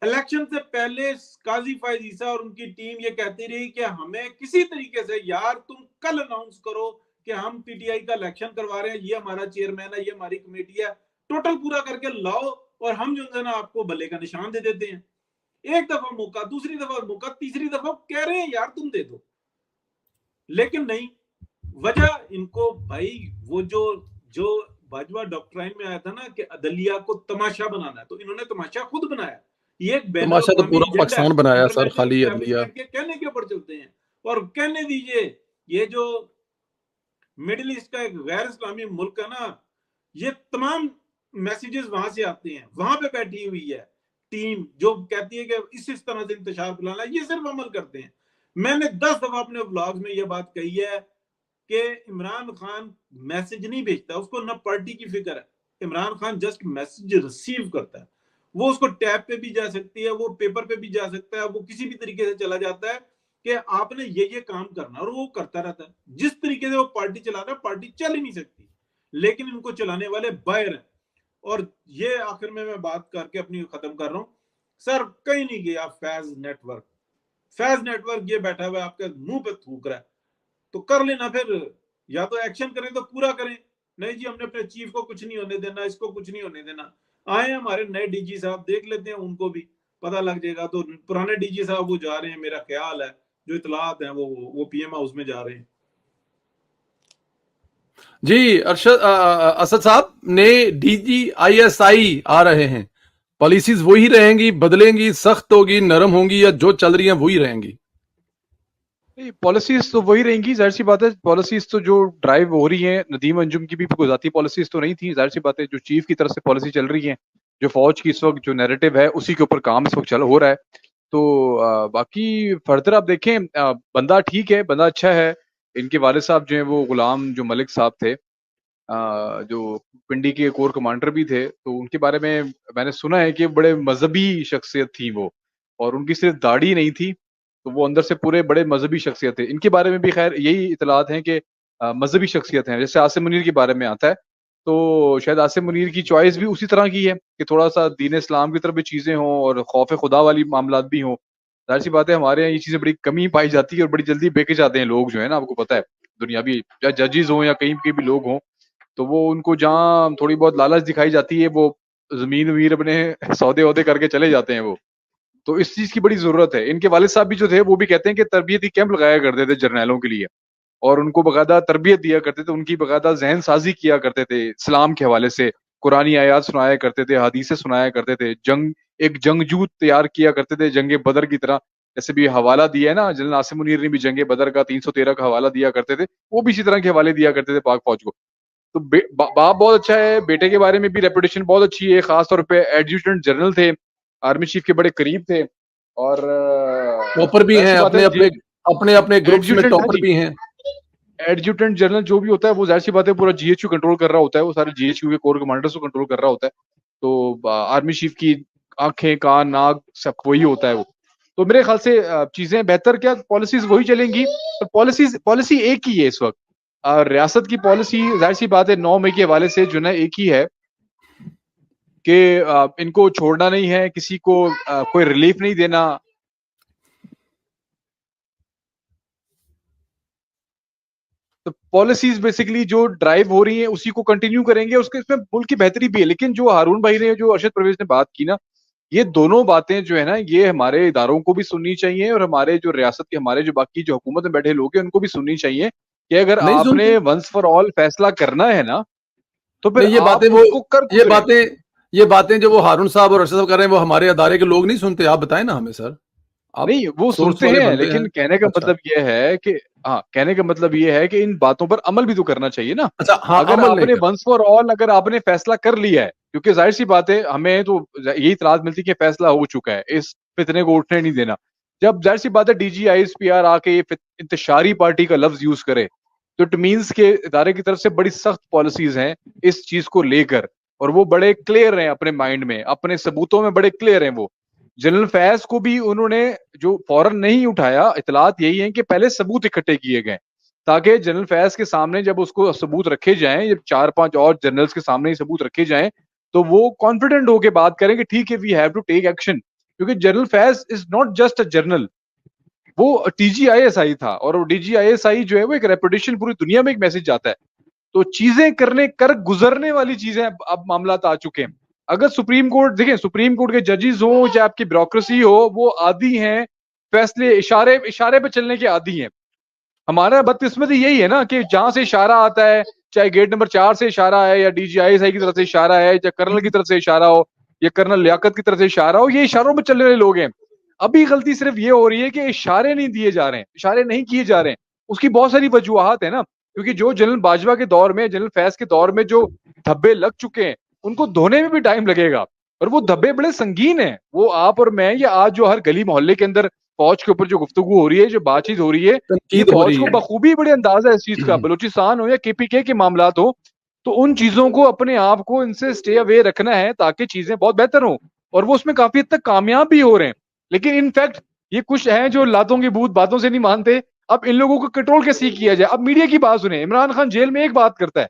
इलेक्शन से पहले काजी फायज ईसा और उनकी टीम ये कहती रही कि हमें किसी तरीके से, यार तुम कल अनाउंस करो कि हम पीटीआई का इलेक्शन करवा रहे हैं, ये हमारा चेयरमैन है, ये हमारी कमेटी है, टोटल पूरा करके लाओ और हम जो है ना आपको भले का निशान दे देते हैं। एक दफा मौका, दूसरी दफा मौका, तीसरी दफा कह रहे हैं यार तुम दे दो, लेकिन नहीं। वजह इनको भाई वो जो भाजपा डॉक्ट्राइन में आया था ना कि अदलिया को तमाशा बनाना है, तो इन्होंने तमाशा खुद बनाया। ये एक तमाशा तो पूरा पाकिस्तान बनाया सर, खाली अदलिया कहने के ऊपर चलते हैं। और कहने दीजिए, ये जो मिडिल ईस्ट का एक गैर इस्लामी मुल्क है ना, ये तमाम मैसेजेस वहां से आते हैं। वहां पे बैठी हुई है टीम जो कहती है कि इस तरह से इंतशार फैलाना, ये सिर्फ अमल करते हैं। मैंने 10 दफा अपने व्लॉग्स में ये बात कही है कि इमरान खान मैसेज नहीं भेजता, उसको ना पार्टी की फिक्र है। Imran Khan just message receive करता है। वो उसको टैब पे भी जा सकती है, वो पेपर पे भी जा सकता है, वो किसी भी तरीके से चला जाता है कि आपने ये काम करना, और वो करता रहता है। जिस तरीके से वो पार्टी चला रहा है, पार्टी चल ही नहीं सकती, लेकिन इनको चलाने वाले बाहर हैं। और ये आखिर में मैं बात करके अपनी खत्म कर रहा हूं। सर कहीं नहीं गया फैज नेटवर्क ये बैठा हुआ है आपके मुंह पे थूक रहा है, तो कर लेना फिर, या तो एक्शन करें तो पूरा करें। नहीं जी, हमने अपने चीफ को कुछ नहीं होने देना, इसको कुछ नहीं होने देना। आए हमारे नए डीजी साहब, देख लेते हैं, उनको भी पता लग जाएगा। तो पुराने डीजी साहब वो जा रहे हैं, मेरा ख्याल है, जो इतलात हैं वो पीएम हाउस में जा रहे हैं। जी अरशद असद साहब ने DGISI आ रहे हैं, पॉलिसीज वही रहेंगी, बदलेंगी, सख्त होगी, नरम होंगी, या जो चल रही हैं वही रहेंगी? पॉलिसीज तो वही रहेंगी, जाहिर सी बात है। पॉलिसीज तो जो ड्राइव हो रही हैं, नदीम अंजुम की भी कोई जाती पॉलिसीज तो नहीं थी, जाहिर सी बात है। जो चीफ की तरफ से पॉलिसी चल रही है, जो फौज की इस वक्त जो नैरेटिव है, उसी के ऊपर काम इस वक्त हो रहा है। तो बाकी फर्दर आप देखें, बंदा ठीक है, बंदा अच्छा है। इनके वालिद साहब जो है वो गुलाम जो मलिक साहब थे, जो पिंडी के कोर कमांडर भी थे, तो उनके बारे में मैंने सुना है कि बड़े मजहबी शख्सियत थी वो, और उनकी सिर्फ दाढ़ी नहीं थी, तो वो अंदर से पूरे बड़े मजहबी शख्सियत थे। इनके बारे में भी खैर यही इतलात हैं कि मजहबी शख्सियत हैं। जैसे आसिम मुनीर के बारे में आता है, तो शायद आसिम मुनीर की चॉइस भी उसी तरह की है कि थोड़ा सा दीन इस्लाम की तरफ भी चीजें हों और खौफ खुदा वाली मामलात भी हों। जाहिर सी बात है, हमारे यहाँ ये चीजें बड़ी कमी पाई जाती है और बड़ी जल्दी बेके जाते हैं लोग जो है ना, आपको पता है, दुनियावी या जजेस हों या कहीं के भी लोग हों, तो वो उनको जहाँ थोड़ी बहुत लालच दिखाई जाती है, वो जमीन वीर अपने सौदे वौदे करके चले जाते हैं वो। तो इस चीज की बड़ी जरूरत है। इनके वालिद साहब भी जो थे वो भी कहते हैं कि तरबियती कैंप लगाया करते थे जर्नैलों के लिए, और उनको बकायदा तरबियत दिया करते थे, उनकी बकायदा जहन साजी किया करते थे इस्लाम के हवाले से, कुरानी आयात सुनाया करते थे, हदीसें सुनाया करते थे, एक जंगजू तैयार किया करते थे जंगे बदर की तरह। जैसे भी हवाला दिया है ना, जनरल आसिम मुनीर ने भी जंगे बदर का 313 का हवाला दिया करते थे, वो भी इसी तरह के हवाले दिया करते थे पाक फौज को। तो बाप बहुत अच्छा है, बेटे के बारे में भी रेपुटेशन बहुत अच्छी है। खास तौर पे एडजुटेंट जनरल थे, आर्मी चीफ के बड़े करीब थे, और टॉपर भी हैं, अपने ग्रुप्स में टॉपर भी हैं। एडजुटेंट जनरल जो भी होता है वो जाहिर सी बात है पूरा GHQ कंट्रोल कर रहा होता है, वो सारे GHQ के कोर कमांडर्स को कंट्रोल कर रहा होता है। तो आर्मी चीफ की आंखें, कान, नाक सब वही होता है वो। तो मेरे ख्याल से चीजें बेहतर, क्या पॉलिसीज वही चलेंगी, और पॉलिसी एक ही है इस वक्त। रियासत की पॉलिसी जाहिर सी बात है 9 मई के हवाले से जो ना एक ही है कि इनको छोड़ना नहीं है, किसी को कोई रिलीफ नहीं देना। तो पॉलिसीज बेसिकली जो ड्राइव हो रही है उसी को कंटिन्यू करेंगे, उसके इसमें मुल्क की बेहतरी भी है। लेकिन जो हारून भाई ने, जो अरशद परवेज ने बात की ना, ये दोनों बातें जो है ना, ये हमारे इदारों को भी सुननी चाहिए और हमारे जो रियासत के, हमारे जो बाकी जो हुकूमत में बैठे लोग हैं उनको भी सुननी चाहिए कि अगर नहीं आपने सुनते। वंस फॉर ऑल फैसला करना है ना, तो फिर नहीं, ये आप बातें उसको कर गुजरें। ये बातें जो वो हारून साहब और अरशद साहब कर रहे हैं, वो हमारे अदारे के लोग नहीं सुनते। आप बताएं ना हमें सर, आप नहीं, वो सोर्स सुनते वाले हैं, बंदे हैं। लेकिन कहने का अच्छा मतलब ये है कि हाँ, कहने का मतलब ये है कि इन बातों पर अमल भी तो करना चाहिए ना। अच्छा, हाँ, अगर अमल नहीं आपने कर। वंस फॉर ऑल अगर आपने फैसला कर लिया है, क्योंकि जाहिर सी बात है हमें तो यही इत्तलात मिलती है कि फैसला हो चुका है, इस फितने को उठने नहीं देना। जब जाहिर सी बात है डीजी आईएसपीआर आके ये इंतशारी पार्टी का लफ्ज यूज करे, तो इट मीन्स के इदारे की तरफ से बड़ी सख्त पॉलिसीज हैं इस चीज को लेकर, और वो बड़े क्लियर हैं अपने माइंड में, अपने सबूतों में बड़े क्लियर हैं वो। जनरल फैज को भी उन्होंने जो फौरन नहीं उठाया, इतलात यही है कि पहले सबूत इकट्ठे किए गए, ताकि जनरल फैज के सामने जब उसको सबूत रखे जाएं, जब 4-5 और जनरल्स के सामने ही सबूत रखे जाएं, तो वो कॉन्फिडेंट होकर बात करें कि ठीक है, we have to take action. क्योंकि general Faiz is not just a general, वो टीजीआईएसआई था, और डीजीआईएसआई जो है वो एक रेपुटेशन पूरी दुनिया में एक मैसेज जाता है। तो चीजें कर गुजरने वाली चीजें अब मामला आ चुके हैं। अगर सुप्रीम कोर्ट देखें, सुप्रीम कोर्ट के जजेस हो चाहे आपकी ब्यूरोक्रेसी हो, वो आदी हैं फैसले इशारे इशारे पे चलने के आदी हैं। हमारा बदकिस्मती यही है ना कि जहां से इशारा आता है, चाहे गेट नंबर 4 से इशारा है, या डीजीआईएसआई की तरफ से इशारा है, या कर्नल की तरफ से इशारा हो, या कर्नल लियाकत की तरफ से इशारा हो, ये इशारों में चलने वाले लोग हैं। अभी गलती सिर्फ ये हो रही है कि इशारे नहीं दिए जा रहे हैं, इशारे नहीं किए जा रहे हैं। उसकी बहुत सारी वजूहात है ना, क्योंकि जो जनरल बाजवा के दौर में, जनरल फैज के दौर में जो धब्बे लग चुके हैं, उनको धोने में भी टाइम लगेगा, और वो धब्बे बड़े संगीन हैं। वो आप और मैं, या आज जो हर गली मोहल्ले के अंदर फौज के ऊपर जो गुफ्तगू हो रही है, जो बातचीत हो रही है, ये तनकीद हो फौज रही को है। बखूबी बड़े अंदाजा है इस चीज का। बलूचिस्तान हो या केपीके के मामलात हो, तो उन चीजों को अपने आप को इनसे स्टे अवे रखना है ताकि चीजें बहुत बेहतर हो, और वो उसमें काफी हद तक कामयाब भी हो रहे हैं। लेकिन इनफैक्ट ये कुछ हैं जो लातों की बूत बातों से नहीं मानते। अब इन लोगों को कंट्रोल कैसे किया जाए? अब मीडिया की बात सुने, इमरान खान जेल में एक बात करता है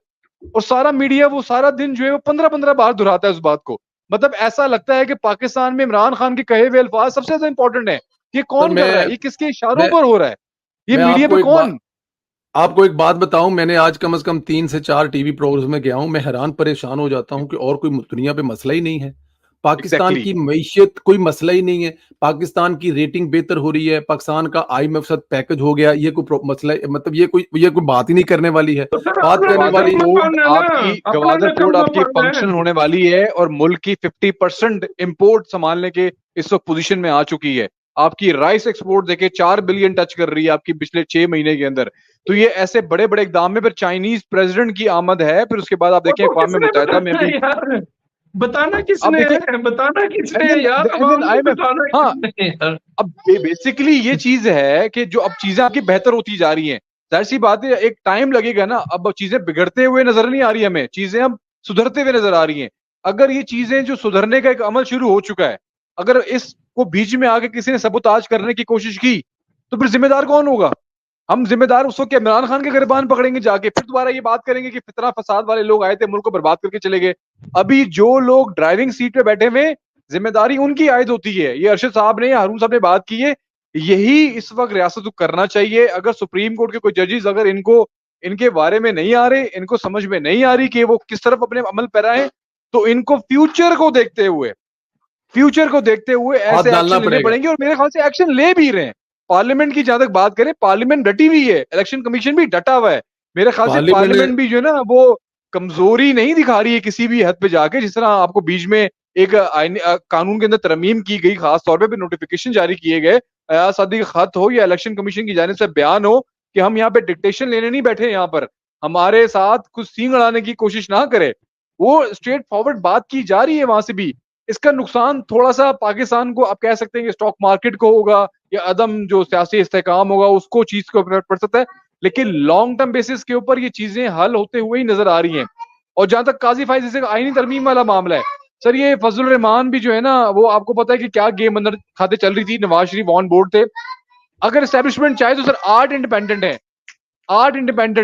और सारा मीडिया वो सारा दिन जो है वो 15-15 बार दोहराता है उस बात को। मतलब ऐसा लगता है कि पाकिस्तान में इमरान खान के कहे हुए अल्फाज सबसे ज्यादा इंपॉर्टेंट है। ये कौन कर रहा है? ये किसके इशारों पर हो रहा है? ये मीडिया पे कौन? आपको एक बात बताऊं, मैंने आज कम से कम 3 से 4 टीवी प्रोग्राम्स में गया हूं। मैं हैरान परेशान हो जाता हूं कि और कोई दुनिया पे मसला ही नहीं है। पाकिस्तान की मईशत कोई मसला ही नहीं है। पाकिस्तान की रेटिंग बेहतर हो रही है, पाकिस्तान का IMF साथ पैकेज हो गया, ये कोई मसला, मतलब ये कोई बात ही नहीं करने वाली है। बात करने वाली आपकी गवादर कोड आपकी फंक्शन होने वाली है, और मुल्क की 50% इंपोर्ट संभालने के इस वक्त पोजीशन में आ चुकी है। आपकी राइस एक्सपोर्ट देखे 4 बिलियन टच कर रही है आपकी पिछले 6 महीने के अंदर। तो ये ऐसे बड़े बड़े इकदाम में फिर चाइनीज प्रेसिडेंट की आमद है, फिर उसके बाद आप देखें अक़वाम मुत्तहिदा में भी बताना किसने है? बताना किसने है यार? हाँ, अब बेसिकली ये चीज है कि जो अब चीजें आपकी बेहतर होती जा रही हैं, जाहिर सी बात है एक टाइम लगेगा ना। अब चीजें बिगड़ते हुए नजर नहीं आ रही, हमें चीजें अब सुधरते हुए नजर आ रही हैं। अगर ये चीजें जो सुधरने का एक अमल शुरू हो चुका है, अगर इसको बीच में आके किसी ने सबूताज करने की कोशिश की, तो फिर जिम्मेदार कौन होगा? हम जिम्मेदार उस वक्त इमरान खान के गिरबान पकड़ेंगे जाके, फिर दोबारा ये बात करेंगे कि फितना फसाद वाले लोग आए थे, मुल्क को बर्बाद करके चले गए। अभी जो लोग ड्राइविंग सीट पे बैठे हुए, जिम्मेदारी उनकी आयद होती है। ये अरशद साहब ने, हारून साहब ने बात की है, यही इस वक्त रियासत को करना चाहिए। अगर सुप्रीम कोर्ट के कोई जजेस अगर इनको इनके बारे में नहीं आ रहे, इनको समझ में नहीं आ रही कि वो किस तरफ अपने अमल पैराएं, तो इनको फ्यूचर को देखते हुए ऐसे एक्शन लेने पड़ेंगे, और मेरे ख्याल से एक्शन ले भी रहे हैं। पार्लियामेंट की जहां तक बात करें, पार्लियामेंट डटी हुई है, इलेक्शन कमीशन भी डटा हुआ है। मेरे ख्याल से पार्लियामेंट भी जो है ना वो कमजोरी नहीं दिखा रही है किसी भी हद पे जाके। जिस तरह आपको बीच में एक कानून के अंदर तरमीम की गई, खास तौर पे नोटिफिकेशन जारी किए गए, अयाज सादी का खत हो या इलेक्शन कमीशन की जानिब से बयान हो कि हम यहाँ पे डिक्टेशन लेने नहीं बैठे, यहाँ पर हमारे साथ कुछ सींग अड़ाने की कोशिश ना करे। वो स्ट्रेट फॉरवर्ड बात की जा रही है वहां से भी। इसका नुकसान थोड़ा सा पाकिस्तान को आप कह सकते हैं कि स्टॉक मार्केट को होगा, या अदम जो सियासी इस्तेहकाम होगा उसको चीज को पड़ सकता है, लेकिन लॉन्ग टर्म बेसिस के ऊपर ये चीजें हल होते हुए ही नजर आ रही हैं। और जहां तक काजी फाइज से आईनी तरमीम वाला मामला है, सर ये फजलुर रहमान भी जो है ना, वो आपको पता है कि क्या गेम अंदर खाते चल रही थी, नवाज शरीफ ऑन बोर्ड थे। अगर एस्टेब्लिशमेंट चाहे तो सर 8 इंडिपेंडेंट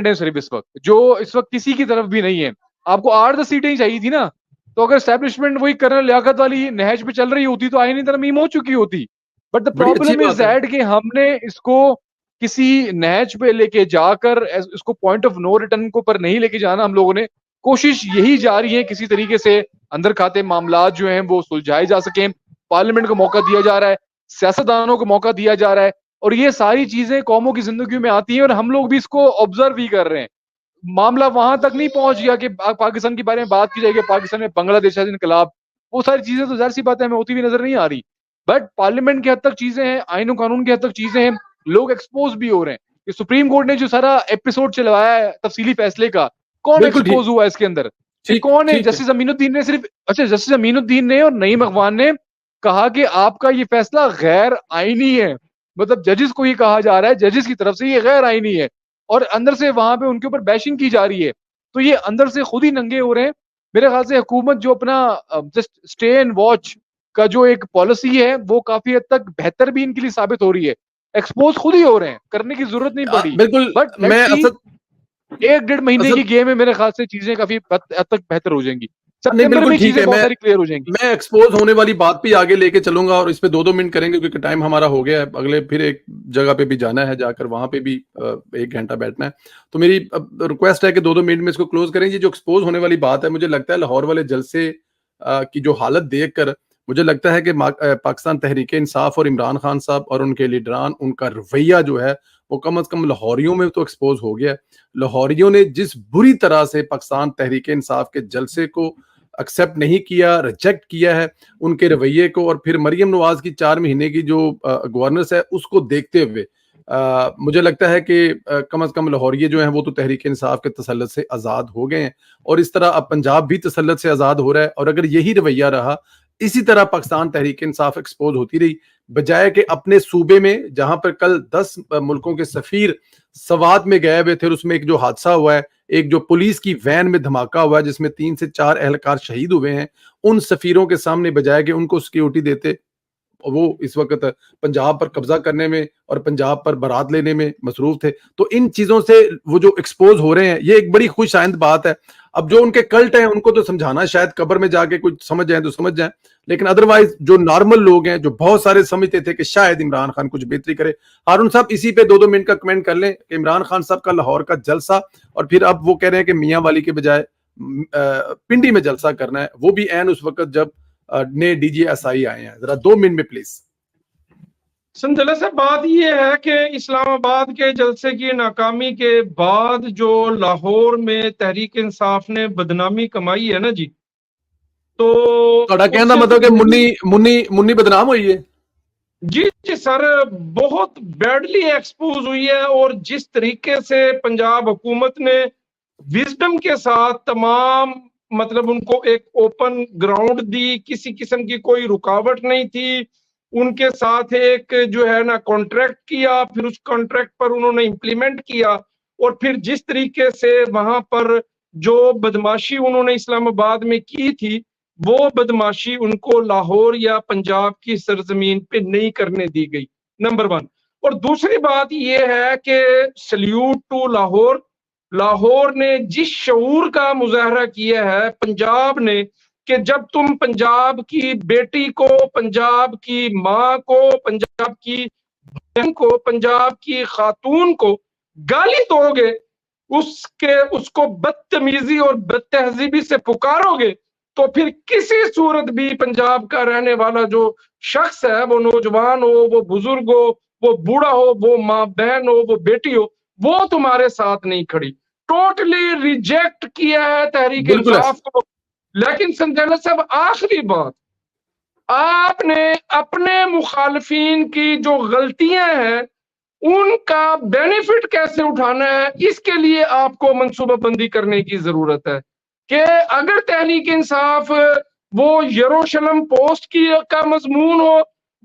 है सिर्फ इस वक्त, जो इस वक्त किसी की तरफ भी नहीं है। आपको 8-10 सीटें ही चाहिए थी ना, तो अगर एस्टेब्लिशमेंट वही कर्नल लियाकत वाली नहज पे चल रही होती तो आईनी तरमीम हो चुकी होती। But the problem is that कि हमने इसको किसी नहज पे लेके जाकर इसको पॉइंट ऑफ नो रिटर्न को पर नहीं लेके जाना। हम लोगों ने कोशिश यही जारी है किसी तरीके से अंदर खाते मामला जो हैं वो सुलझाए जा सकें। पार्लियामेंट को मौका दिया जा रहा है, सियासतदानों को मौका दिया जा रहा है, और ये सारी चीजें कौमों की जिंदगी में आती हैं और हम लोग भी इसको ऑब्जर्व ही कर रहे हैं। मामला वहां तक नहीं पहुंच गया कि पाकिस्तान के बारे में बात की जाएगी, पाकिस्तान में बांग्लादेश जैसे इनकलाब, वो सारी चीजें तो जाहिर सी बात है हमें होती हुई नजर नहीं आ रही। बट पार्लियामेंट के हद तक चीजें हैं, आईन कानून के हद तक चीजें हैं, लोग एक्सपोज भी हो रहे हैं। कि सुप्रीम कोर्ट ने जो सारा एपिसोड चलवाया है तफसीली फैसले का, कौन एक्सपोज हुआ इसके अंदर? कौन है? जस्टिस अमीनुद्दीन ने सिर्फ, अच्छा जस्टिस अमीनुद्दीन ने और नईम अखवान ने कहा कि आपका ये फैसला गैर आईनी है, मतलब जजेस को ये कहा जा रहा है, जजेस की तरफ से ये गैर आईनी है, और अंदर से वहां पे उनके ऊपर बैशिंग की जा रही है। तो ये अंदर से खुद ही नंगे हो रहे हैं। मेरे ख्याल से हुकूमत जो अपना जस्ट स्टे एंड वॉच का जो एक पॉलिसी है वो काफी हद तक बेहतर भी इनके लिए साबित हो रही है। एक्सपोज खुद ही हो रहे हैं, करने की जरूरत नहीं पड़ी। बिल्कुल, बट मैं 1-1.5 महीने की गेम है, मेरे ख्याल से चीजें काफी हद तक बेहतर हो जाएंगी। नहीं, बिल्कुल ठीक है, बहुत सारी क्लियर हो जाएंगी। मैं एक्सपोज होने वाली बात भी आगे लेके चलूंगा और इस पे 2-2 मिनट करेंगे क्योंकि टाइम हमारा हो गया है, अगले फिर एक जगह पे भी जाना है, जाकर वहां पे भी 1 घंटा बैठना है। तो मेरी रिक्वेस्ट है कि 2-2 मिनट में इसको क्लोज करें। ये जो एक्सपोज होने वाली बात है, मुझे लगता है लाहौर वाले जलसे की जो हालत देखकर मुझे लगता है कि पाकिस्तान तहरीक इंसाफ और इमरान खान साहब और उनके लीडरान, उनका रवैया जो है वो कम से कम लाहौरियों में तो एक्सपोज हो गया है। लाहौरियों ने जिस बुरी तरह से पाकिस्तान तहरीक इंसाफ के जलसे को एक्सेप्ट नहीं किया, रिजेक्ट किया है, उनके रवैये को, और फिर मरियम नवाज की 4 महीने की जो गवर्नेंस है उसको देखते हुए मुझे लगता है कि कम से कम लाहौरिये जो हैं वो तो तहरीक इंसाफ के तसल्लुत से आज़ाद हो गए हैं, और इस तरह अब पंजाब भी तसल्लुत से आज़ाद हो रहा है। और अगर यही रवैया रहा, इसी तरह पाकिस्तान तहरीक इंसाफ एक्सपोज होती रही, बजाय कि अपने सूबे में जहां पर कल 10 मुल्कों के सफीर सवात में गए हुए थे, उसमें एक जो हादसा हुआ है, एक जो पुलिस की वैन में धमाका हुआ है जिसमें 3 से 4 एहलकार शहीद हुए हैं, उन सफीरों के सामने बजाय कि उनको सिक्योरिटी देते, वो इस वक्त पंजाब पर कब्जा करने में और पंजाब पर बारात लेने में मसरूफ थे। तो इन चीजों से वो जो एक्सपोज हो रहे हैं, ये एक बड़ी खुश आइंद बात है। अब जो उनके कल्ट हैं उनको तो समझाना, शायद कब्र में जाके कुछ समझ जाए तो समझ जाए, लेकिन अदरवाइज जो नॉर्मल लोग हैं, जो बहुत सारे समझते थे कि शायद इमरान खान कुछ बेहतरी करे। हारून साहब इसी पे 2-2 मिनट का कमेंट कर लें कि इमरान खान साहब का लाहौर का जलसा, और फिर अब वो कह रहे हैं कि मियां वाली के बजाय पिंडी में जलसा करना है, वो भी ऐन उस वक्त जब नए DGSI आए हैं। जरा 2 मिनट में प्लीज। संदला साहब, बात ये है कि इस्लामाबाद के जलसे की नाकामी के बाद जो लाहौर में तहरीक इंसाफ ने बदनामी कमाई है ना जी, तो कहना मतलब कि मुन्नी बदनाम हुई है। जी जी सर, बहुत बैडली एक्सपोज हुई है। और जिस तरीके से पंजाब हुकूमत ने विजडम के साथ तमाम, मतलब उनको एक ओपन ग्राउंड दी, किसी किस्म की कोई रुकावट नहीं थी, उनके साथ एक जो है ना कॉन्ट्रैक्ट किया, फिर उस कॉन्ट्रैक्ट पर उन्होंने इम्प्लीमेंट किया, और फिर जिस तरीके से वहां पर जो बदमाशी उन्होंने इस्लामाबाद में की थी, वो बदमाशी उनको लाहौर या पंजाब की सरजमीन पे नहीं करने दी गई, नंबर 1। और दूसरी बात ये है कि सल्यूट टू लाहौर, लाहौर ने जिस शऊर का मुजाहरा किया है पंजाब ने, कि जब तुम पंजाब की बेटी को, पंजाब की माँ को, पंजाब की बहन को, पंजाब की खातून को गाली दोगे, उसको बदतमीजी और बदतहजीबी से पुकारोगे, तो फिर किसी सूरत भी पंजाब का रहने वाला जो शख्स है, वो नौजवान हो, वो बुजुर्ग हो, वो बूढ़ा हो, वो माँ बहन हो, वो बेटी हो, वो तुम्हारे साथ नहीं खड़ी। टोटली रिजेक्ट किया है तहरीक इंसाफ को। लेकिन संजना साहब, आखिरी बात, आपने अपने मुखालफिन की जो गलतियां हैं उनका बेनिफिट कैसे उठाना है, इसके लिए आपको मंसूबाबंदी करने की जरूरत है। कि अगर तहरीक इंसाफ वो यरूशलेम पोस्ट का मजमून हो,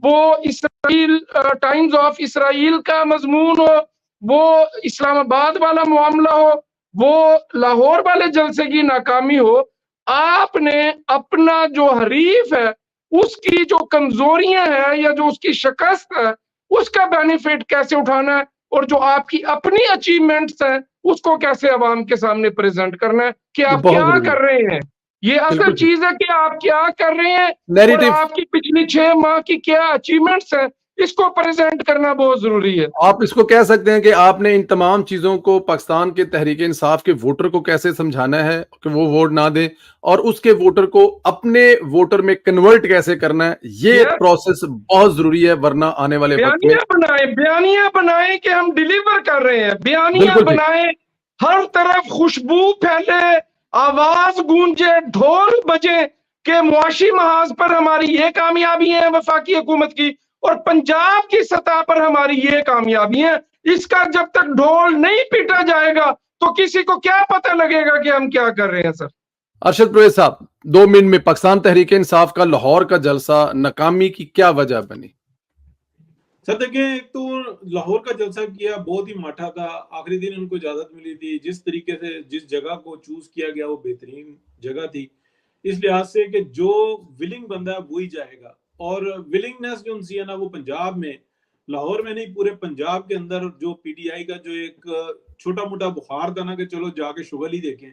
वो इसराइल टाइम्स ऑफ इसराइल का मजमून हो, वो इस्लामाबाद वाला मामला हो, वो लाहौर वाले जलसे की नाकामी हो, आपने अपना जो हरीफ है उसकी जो कमजोरियां हैं या जो उसकी शिकस्त है उसका बेनिफिट कैसे उठाना है, और जो आपकी अपनी अचीवमेंट्स हैं उसको कैसे अवाम के सामने प्रेजेंट करना है कि आप क्या कर रहे हैं। ये असल चीज है कि आप क्या कर रहे हैं और आपकी पिछली 6 माह की क्या अचीवमेंट्स हैं, इसको प्रेजेंट करना बहुत जरूरी है। आप इसको कह सकते हैं कि आपने इन तमाम चीजों को पाकिस्तान के तहरीक इंसाफ के वोटर को कैसे समझाना है कि वो वोट ना दें, और उसके वोटर को अपने वोटर में कन्वर्ट कैसे करना है, ये प्रोसेस बहुत जरूरी है, वरना आने वाले वक्त में बयानियां बनाए कि हम डिलीवर कर रहे हैं, बयानियां बनाए, हर तरफ खुशबू फैले, आवाज गूंजे, ढोल बजे कि मुआशी महाज पर हमारी ये कामयाबी है वफाकी हुकूमत की, और पंजाब की सतह पर हमारी ये कामयाबी है। इसका जब तक ढोल नहीं पीटा जाएगा तो किसी को क्या पता लगेगा कि हम क्या कर रहे हैं। सर अरशद परवेज साहब, 2 मिनट में पाकिस्तान तहरीक इंसाफ का लाहौर का जलसा नाकामी की क्या वजह बनी? सर देखिए, एक तो लाहौर का जलसा किया बहुत ही माठा था, आखिरी दिन उनको इजाजत मिली थी, जिस तरीके से जिस जगह को चूज किया गया वो बेहतरीन जगह थी, इस लिहाज से कि जो विलिंग बंदा है वो ही जाएगा, और विलिंगनेस जो उनसी है ना वो पंजाब में, लाहौर में नहीं पूरे पंजाब के अंदर जो पीटीआई का जो एक छोटा मोटा बुखार था ना कि चलो जाके शुगल ही देखें,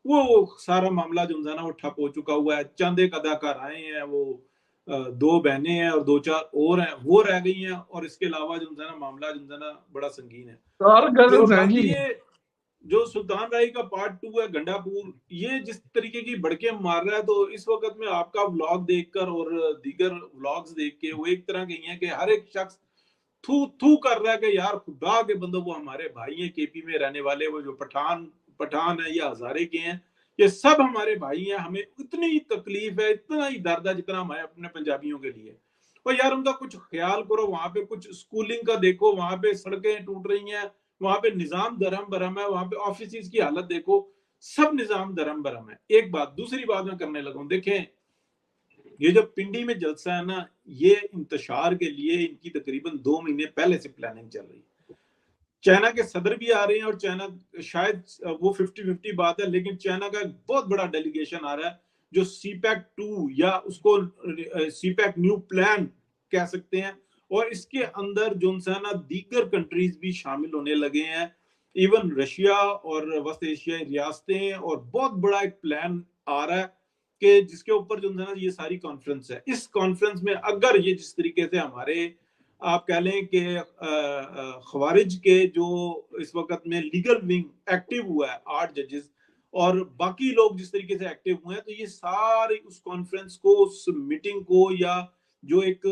वो सारा मामला जो है ना वो ठप हो चुका हुआ है। चंद एक अदाकार आए हैं, वो 2 बहनें हैं और 2-4 और हैं, वो रह गई हैं, और इसके अलावा जो है ना मामला जो है ना बड़ा संगीन है। जो सुल्तान राही का पार्ट 2 है गंडापुर, ये जिस तरीके की बड़के मार रहा है, तो इस वक्त में आपका व्लॉग देखकर और दीगर व्लॉग्स देख के वो एक तरह के हैं कि हर एक शख्स थू थू कर रहा है कि यार खुदा के बंदो वो हमारे भाई हैं, केपी में रहने वाले, वो जो पठान है या हजारे के हैं, ये सब हमारे भाई हैं, हमें इतनी ही तकलीफ है, इतना ही दर्द है जितना हमारे अपने पंजाबियों के लिए। और यार उनका कुछ ख्याल करो, वहां पे कुछ स्कूलिंग का देखो, वहां पे सड़कें टूट रही हैं, वहां पे निजाम दरम बरम है, वहां पे ऑफिस की हालत देखो, सब निजाम दरम बरम है। एक बात, दूसरी बात मैं करने लगा हूं, देखें ये जो पिंडी में जलसा है ना, ये इंतशार के लिए इनकी तकरीबन 2 महीने पहले से प्लानिंग चल रही है। चाइना के सदर भी आ रहे हैं, और चाइना शायद वो 50-50 बात है, लेकिन चाइना का एक बहुत बड़ा डेलीगेशन आ रहा है जो सीपैक 2 या उसको सीपैक न्यू प्लान कह सकते हैं, और इसके अंदर जो है ना दीगर कंट्रीज भी शामिल होने लगे हैं, इवन रशिया और वस्त एशियाई रियासतें, और बहुत बड़ा एक प्लान आ रहा है कि जिसके ऊपर जो है ना ये सारी कॉन्फ्रेंस है। इस कॉन्फ्रेंस में अगर ये जिस तरीके से हमारे आप कह लें कि खवारिज के जो इस वक्त में लीगल विंग एक्टिव हुआ है, 8 जजेस और बाकी लोग जिस तरीके से एक्टिव हुए हैं, तो ये सारी उस कॉन्फ्रेंस को, उस मीटिंग को, या जो एक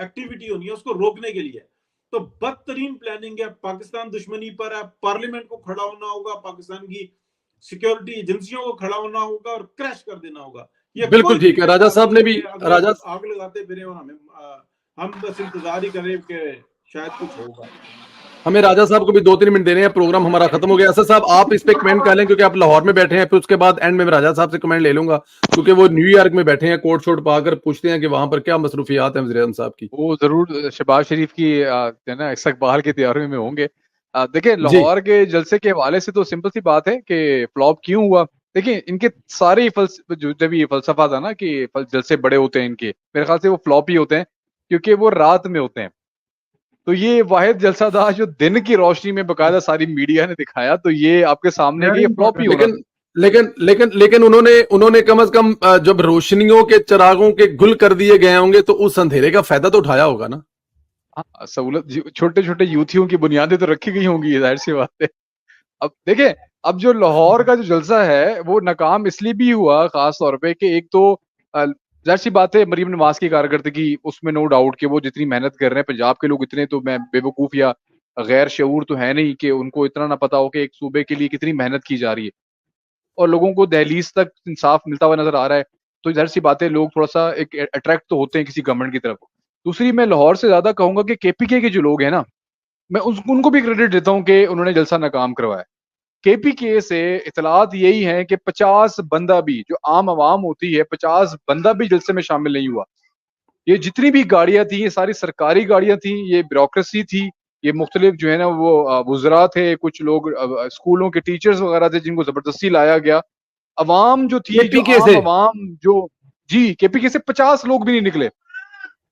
एक्टिविटी होनी है उसको रोकने के लिए, तो बदतरीन प्लानिंग है। पाकिस्तान दुश्मनी पर है, पार्लियामेंट को खड़ा होना होगा, पाकिस्तान की सिक्योरिटी एजेंसियों को खड़ा होना होगा और क्रैश कर देना होगा। ये बिल्कुल ठीक है। राजा साहब ने भी आग लगाते फिरे, और हम बस इंतजार ही करें कि शायद कुछ होगा। हमें राजा साहब को भी 2-3 मिनट देने हैं, प्रोग्राम हमारा खत्म हो गया। असद साहब आप इस पे कमेंट कर लें क्योंकि आप लाहौर में बैठे हैं, फिर उसके बाद एंड में राजा साहब से कमेंट ले लूंगा क्योंकि वो न्यूयॉर्क में बैठे हैं, कोट शोट पाकर पूछते हैं कि वहां पर क्या मसरूफियात है वज़ीर-ए-आज़म साहब की। वो जरूर शहबाज शरीफ की है ना इस्तकबाल की तैयारी में होंगे। देखिए लाहौर के जलसे के हवाले से तो सिंपल सी बात है कि फ्लॉप क्यों हुआ। देखिए इनके सारे जो भी फलसफा था ना कि जलसे बड़े होते हैं इनके, मेरे ख्याल से वो फ्लॉप ही होते हैं क्योंकि वो रात में होते हैं। तो ये वाहिद जलसा था जो दिन की रोशनी में बकायदा सारी मीडिया ने दिखाया, तो ये आपके सामने कि ये फ्लॉप ही होना। लेकिन उन्होंने कम से कम जब रोशनियों के चिरागों के गुल कर दिए गए होंगे तो उस अंधेरे का फायदा तो उठाया होगा ना। हाँ, सहूलत छोटे छोटे यूथियों की बुनियादें तो रखी गई होंगी, जाहिर सी बात है। अब देखें, अब जो लाहौर का जो जलसा है वो नाकाम इसलिए भी हुआ खास तौर पे कि एक तो जाहिर सी बात है मरीम नवाज की कारकर्दगी, उसमें नो डाउट कि वो जितनी मेहनत कर रहे हैं, पंजाब के लोग इतने तो मैं बेवकूफ या गैर शऊर तो है नहीं कि उनको इतना ना पता हो कि एक सूबे के लिए कितनी मेहनत की जा रही है और लोगों को दहलीज तक इंसाफ मिलता हुआ नजर आ रहा है। तो जाहिर सी बात है लोग थोड़ा सा एक अट्रैक्ट तो होते हैं किसी गवर्नमेंट की तरफ। दूसरी मैं लाहौर से ज्यादा कहूंगा कि केपीके के जो लोग हैं ना, मैं उनको भी क्रेडिट देता हूँ कि उन्होंने जलसा नाकाम करवाया। केपीके से इतलात यही है कि 50 बंदा भी, जो आम आवाम होती है, 50 बंदा भी जलसे में शामिल नहीं हुआ। ये जितनी भी गाड़ियां थी ये सारी सरकारी गाड़ियां थी, ये ब्यूरोक्रेसी थी, ये मुख्तलिफ जो है ना वो वुज़रा थे, कुछ लोग स्कूलों के टीचर्स वगैरह थे जिनको जबरदस्ती लाया गया। अवाम जो थी, अवाम जो जी केपीके से 50 लोग भी नहीं निकले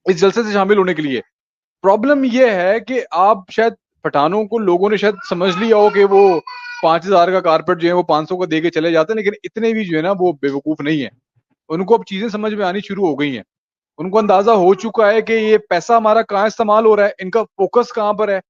इस जलसे से शामिल होने के लिए। प्रॉब्लम यह है कि आप शायद पठानों को लोगों ने शायद समझ लिया हो कि वो 5000 का कारपेट जो है वो 500 का दे के चले जाते हैं, लेकिन इतने भी जो है ना वो बेवकूफ नहीं है। उनको अब चीजें समझ में आनी शुरू हो गई हैं। उनको अंदाजा हो चुका है कि ये पैसा हमारा कहाँ इस्तेमाल हो रहा है, इनका फोकस कहाँ पर है।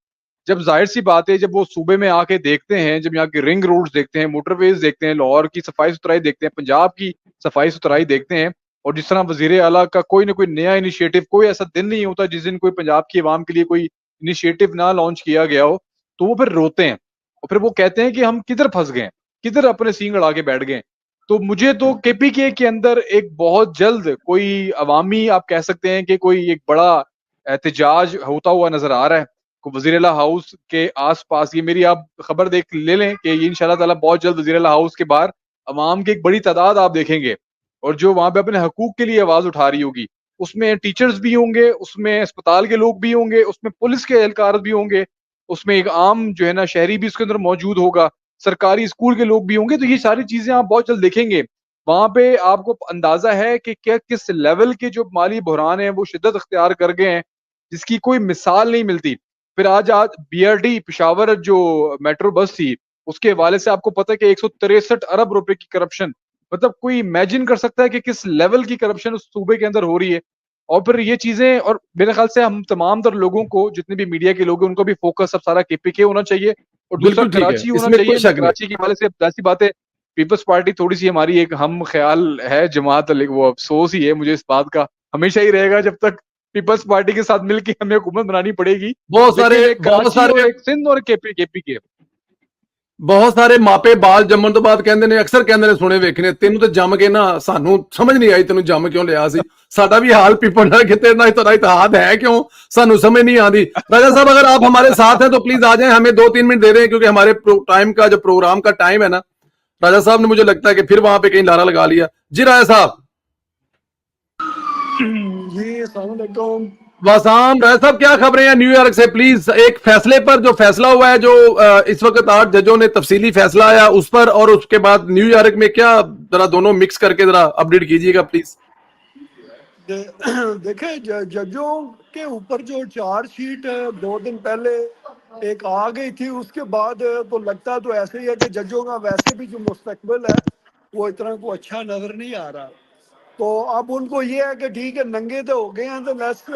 जब जाहिर सी बात है, जब वो सूबे में आके देखते हैं, जब यहाँ के रिंग रोड्स देखते हैं, मोटरवेज देखते हैं, लाहौर की सफाई सुथराई देखते हैं, पंजाब की सफाई सुथराई देखते हैं, और जिस तरह वजीर आला का कोई ना कोई नया इनिशिएटिव, कोई ऐसा दिन नहीं होता जिस दिन कोई पंजाब की आवाम के लिए कोई इनिशिएटिव ना लॉन्च किया गया हो, तो वो फिर रोते हैं और फिर वो कहते हैं कि हम किधर फंस गए, किधर अपने सींग अड़ा के बैठ गए। तो मुझे तो केपीके के अंदर एक बहुत जल्द कोई अवामी, आप कह सकते हैं कि कोई एक बड़ा एहतजाज होता हुआ नजर आ रहा है। वजीरअला हाउस के आसपास, ये मेरी आप खबर देख ले लें कि ये इंशाल्लाह ताला बहुत जल्द वजीरअला हाउस के बाहर अवाम की एक बड़ी तादाद आप देखेंगे, और जो वहां पे अपने हकूक के लिए आवाज उठा रही होगी। उसमें टीचर्स भी होंगे, उसमें अस्पताल के लोग भी होंगे, उसमें पुलिस के एहलकार भी होंगे, उसमें एक आम जो है ना शहरी भी उसके अंदर मौजूद होगा, सरकारी स्कूल के लोग भी होंगे। तो ये सारी चीजें आप बहुत जल्द देखेंगे। वहां पे आपको अंदाजा है कि क्या किस लेवल के जो माली बहरान है वो शिद्दत अख्तियार कर गए हैं, जिसकी कोई मिसाल नहीं मिलती। फिर आज बीआरडी पेशावर जो मेट्रो बस थी, उसके हवाले से आपको पता है कि 163 अरब रुपए की करप्शन, मतलब कोई इमेजिन कर सकता है कि किस लेवल की करप्शन उस सूबे के अंदर हो रही है। और फिर ये चीजें, और मेरे ख्याल से हम तमाम तर लोगों को, जितने भी मीडिया के लोग हैं, उनको भी फोकस अब सारा केपीके होना चाहिए, और दूसरा बिल्कुल ठीक है, कराची होना इसमें कोई चाहिए। शक नहीं। कराची के हवाले से ऐसी बात है, पीपल्स पार्टी थोड़ी सी हमारी एक हम ख्याल है जमात, वो अफसोस ही है मुझे इस बात का, हमेशा ही रहेगा जब तक पीपल्स पार्टी के साथ मिलकर हमें हुकूमत बनानी पड़ेगी। बहुत सारे एक सिंध और केपीके बहुत सारे मापे बाल जम्मन तो बाद कहते ने, अक्सर कहते ने सुने वेखने, तेन तो जम के ना सानू समझ नहीं आई, तेन जम क्यों लिया सी, साडा भी हाल पिपल ना किते ना इतना इतिहाद है क्यों, सानू समझ नहीं आती। राजा साहब अगर आप हमारे साथ हैं तो प्लीज आ जाएं, हमें 2-3 मिनट दे दें, क्योंकि हमारे टाइम का जो प्रोग्राम का टाइम है ना, राजा साहब ने मुझे लगता है कि फिर वहां पे कहीं लारा लगा लिया। जी राजा साहब। जी अस्सलाम वालेकुम। वासाम, राजा साहब क्या खबरें हैं न्यूयॉर्क से? प्लीज एक फैसले पर जो फैसला हुआ है, जो इस वक्त 8 जजों ने तफसीली फैसला आया उस पर, और उसके बाद न्यूयॉर्क में क्या, जरा दोनों मिक्स करके जरा अपडेट कीजिएगा प्लीज। देखे जजों के ऊपर जो चार्जशीट 2 दिन पहले एक आ गई थी, उसके बाद तो लगता तो ऐसे ही है कि जजों का वैसे भी जो मुस्तकबिल है वो इतना को अच्छा नजर नहीं आ रहा। तो अब उनको ये है कि ठीक है नंगे तो हो गए हैं, तो let's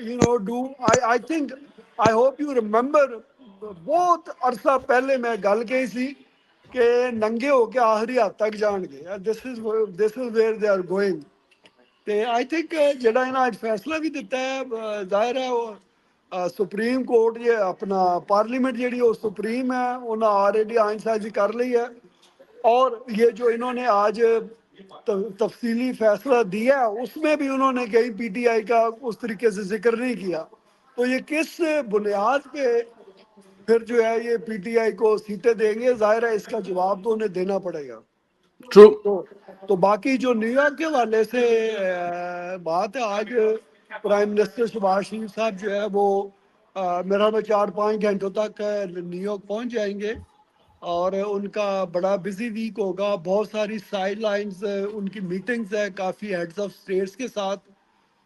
you know do, I think, I hope you remember, बहुत अरसा पहले मैं गल कही सी कि नंगे होके आखिरी हद तक जाएंगे, this is where they are going. तो आई थिंक जेड़ा इन्हें आज फैसला भी दिता है, जाहिर है वो सुप्रीम कोर्ट ये अपना पार्लीमेंट जी सुप्रीम है, उन्हें ऑलरेडी आइनसाजी कर ली है, और ये जो इन्होंने आज तफसीली फैसला दिया उसमें भी उन्होंने कहीं पीटीआई का उस तरीके से जिक्र नहीं किया। तो ये किस बुनियाद पे फिर जो है ये पीटीआई को सीटें देंगे, जाहिर है इसका जवाब तो उन्हें देना पड़ेगा। ट्रू। तो बाकी जो न्यूयॉर्क के हवाले से बात है, आज प्राइम मिनिस्टर शहबाज शरीफ साहब जो है वो मेरा 4-5 घंटों तक न्यूयॉर्क पहुंच जाएंगे, और उनका बड़ा बिजी वीक होगा, बहुत सारी साइड लाइन्स उनकी मीटिंग्स है काफ़ी हेड्स ऑफ स्टेट्स के साथ।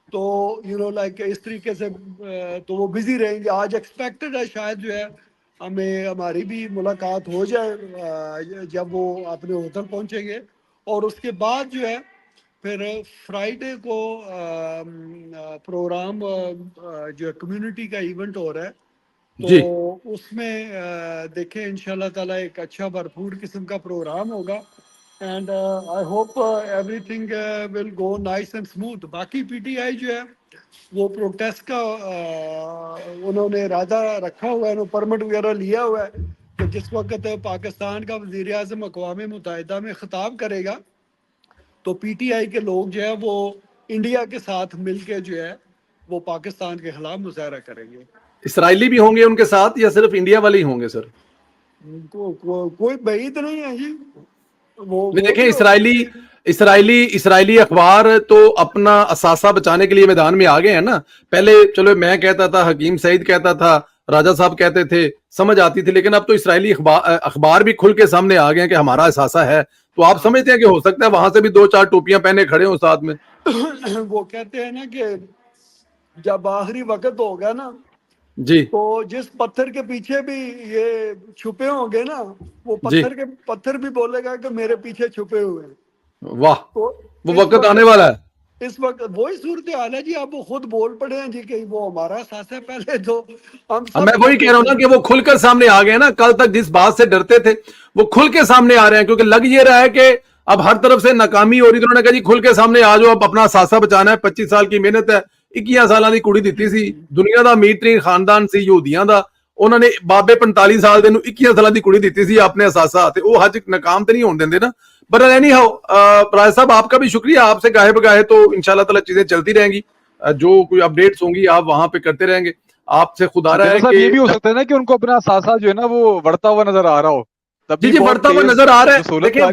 तो यू नो लाइक इस तरीके से तो वो बिजी रहेंगे। आज एक्सपेक्टेड है शायद जो है हमें हमारी भी मुलाकात हो जाए जब वो अपने होटल पहुंचेंगे, और उसके बाद जो है फिर फ्राइडे को प्रोग्राम जो कम्युनिटी का इवेंट हो रहा है, तो उसमें देखें इंशाल्लाह ताला एक अच्छा भरपूर किस्म का प्रोग्राम होगा, and I hope everything will go nice and smooth. बाकी पीटीआई जो है वो प्रोटेस्ट का उन्होंने इरादा रखा हुआ है, परमिट वगैरह लिया हुआ है कि जिस वक्त पाकिस्तान का वज़ीर आज़म अक़वाम मुत्तहिदा में ख़िताब करेगा तो पीटीआई के लोग जो है वो इंडिया के साथ मिलके जो है वो पाकिस्तान के खिलाफ मुजाहरा करेंगे। इसराइली भी होंगे उनके साथ या सिर्फ इंडिया वाले ही होंगे सर? कोई बईद नहीं है जी। वो देखें, इसराइली अखबार तो अपना असासा बचाने के लिए मैदान में आ गए हैं ना। पहले चलो मैं कहता था, हकीम सईद कहता था, राजा साहब कहते थे, समझ आती थी, लेकिन अब तो इसराइली अखबार भी खुल के सामने आ गए हैं कि हमारा असासा है। तो आप समझते हैं कि हो सकता है वहां से भी 2-4 टोपियां पहने खड़े हो साथ में? वो कहते हैं ना कि जब आखिरी वक्त होगा ना जी, तो जिस पत्थर के पीछे भी ये छुपे होंगे ना, वो पत्थर भी बोलेगा कि मेरे पीछे छुपे हुए हैं। वाह, तो वो वक्त आने वाला है। इस वक्त वही सूरत हाल है जी। आप वो खुद बोल पड़े हैं जी कि वो हमारा साथ है। पहले तो मैं वही कह रहा हूँ ना कि वो खुलकर सामने आ गए ना। कल तक जिस बात से डरते थे वो खुल के सामने आ रहे हैं, क्योंकि लग ये रहा है कि अब हर तरफ से नाकामी हो रही। तो उन्होंने कहा जी खुल के सामने आ जाओ, अब अपना सासा बचाना है। 25 साल की मेहनत है। 21 ਸਾਲਾਂ ਦੀ ਕੁੜੀ ਦਿੱਤੀ ਸੀ, ਦੁਨੀਆ ਦਾ ਅਮੀਰ ਤਰੀਨ ਖਾਨਦਾਨ ਸੀ ਯਹੂਦੀਆਂ ਦਾ। ਉਹਨਾਂ ਨੇ ਬਾਬੇ 45 ਸਾਲ ਦੇ ਨੂੰ 21 ਸਾਲਾਂ ਦੀ ਕੁੜੀ ਦਿੱਤੀ ਸੀ ਆਪਣੇ ਅਸਾਸਾ, ਤੇ ਉਹ ਹਜ ਨਾਕਾਮ ਤੇ ਨਹੀਂ ਹੋਣ ਦਿੰਦੇ ना। बट एनी हाउ राज साहब आपका भी शुक्रिया। आपसे गाहे बगाहे तो इंशाल्लाह ताला चीजें चलती रहेंगी। जो कोई अपडेट्स होंगी आप वहां पे करते रहेंगे। आपसे खुदा रहा है कि ये भी हो सकता है ना कि उनको अपना सासा जो है ना वो बढ़ता हुआ नजर आ रहा हो। जी जी बढ़ता हुआ नजर आ रहा है। देखिए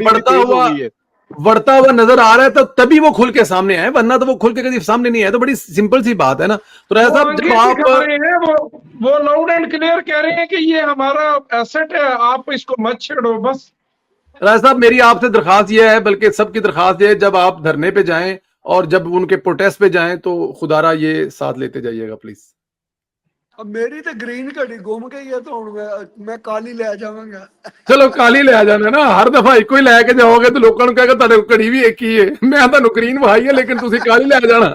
बढ़ता हुआ नजर आ रहा है तो तभी वो खुल के सामने आए, वरना तो वो खुल के कभी सामने नहीं आए। तो बड़ी सिंपल सी बात है ना। तो राजा साहब जब आप वो लाउड एंड क्लियर कह रहे हैं कि ये हमारा एसेट है, आप इसको मत छेड़ो बस। राज साहब मेरी आपसे दरखास्त यह है, बल्कि सबकी दरखास्त है, जब आप धरने पे जाएं और जब उनके प्रोटेस्ट पे जाएं तो खुदारा ये साथ लेते जाइएगा प्लीज। अब मेरी तो ग्रीन घड़ी गुम गई है तो मैं काली ले जाऊंगा। चलो काली ले आ जाना ना। हर दफा एक ही लैके जाओगे तो लोगों ने कहेगा तुहाडे घड़ी भी एक ही है। मैं तुहानू ग्रीन वहाई है लेकिन तुसी काली ले जाना।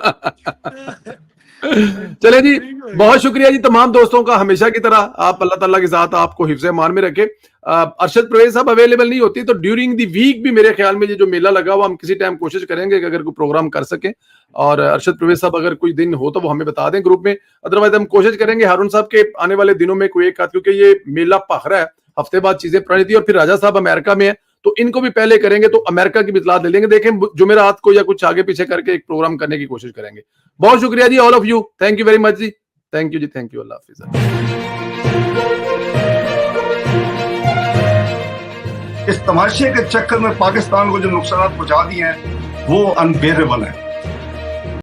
चले जी बहुत शुक्रिया जी तमाम दोस्तों का। हमेशा की तरह आप अल्लाह ताला के साथ आपको हिफ्ज़ मान में रखे। अरशद परवेज साहब अवेलेबल नहीं होती तो ड्यूरिंग द वीक भी मेरे ख्याल में ये जो मेला लगा हुआ हम किसी टाइम कोशिश करेंगे कि अगर कोई प्रोग्राम कर सके। और अरशद परवेज साहब अगर कोई दिन हो तो वो हमें बता दें ग्रुप में, अदरवाइज हम कोशिश करेंगे हारून साहब के आने वाले दिनों में कोई एक आध, क्योंकि ये मेला पख रहा है, हफ्ते बाद चीजें पुरानी थी। और फिर राजा साहब अमेरिका में है तो इनको भी पहले करेंगे तो अमेरिका की भी इतला दे लेंगे। देखें जुमेरात को या कुछ आगे पीछे करके एक प्रोग्राम करने की कोशिश करेंगे। बहुत शुक्रिया जी all of you. Thank you very much जी। थैंक यू जी। Thank you. अल्लाह हाफिज़। इस तमाशे के चक्कर में पाकिस्तान को जो नुकसान पहुंचा दिए हैं वो अनबेरेबल है।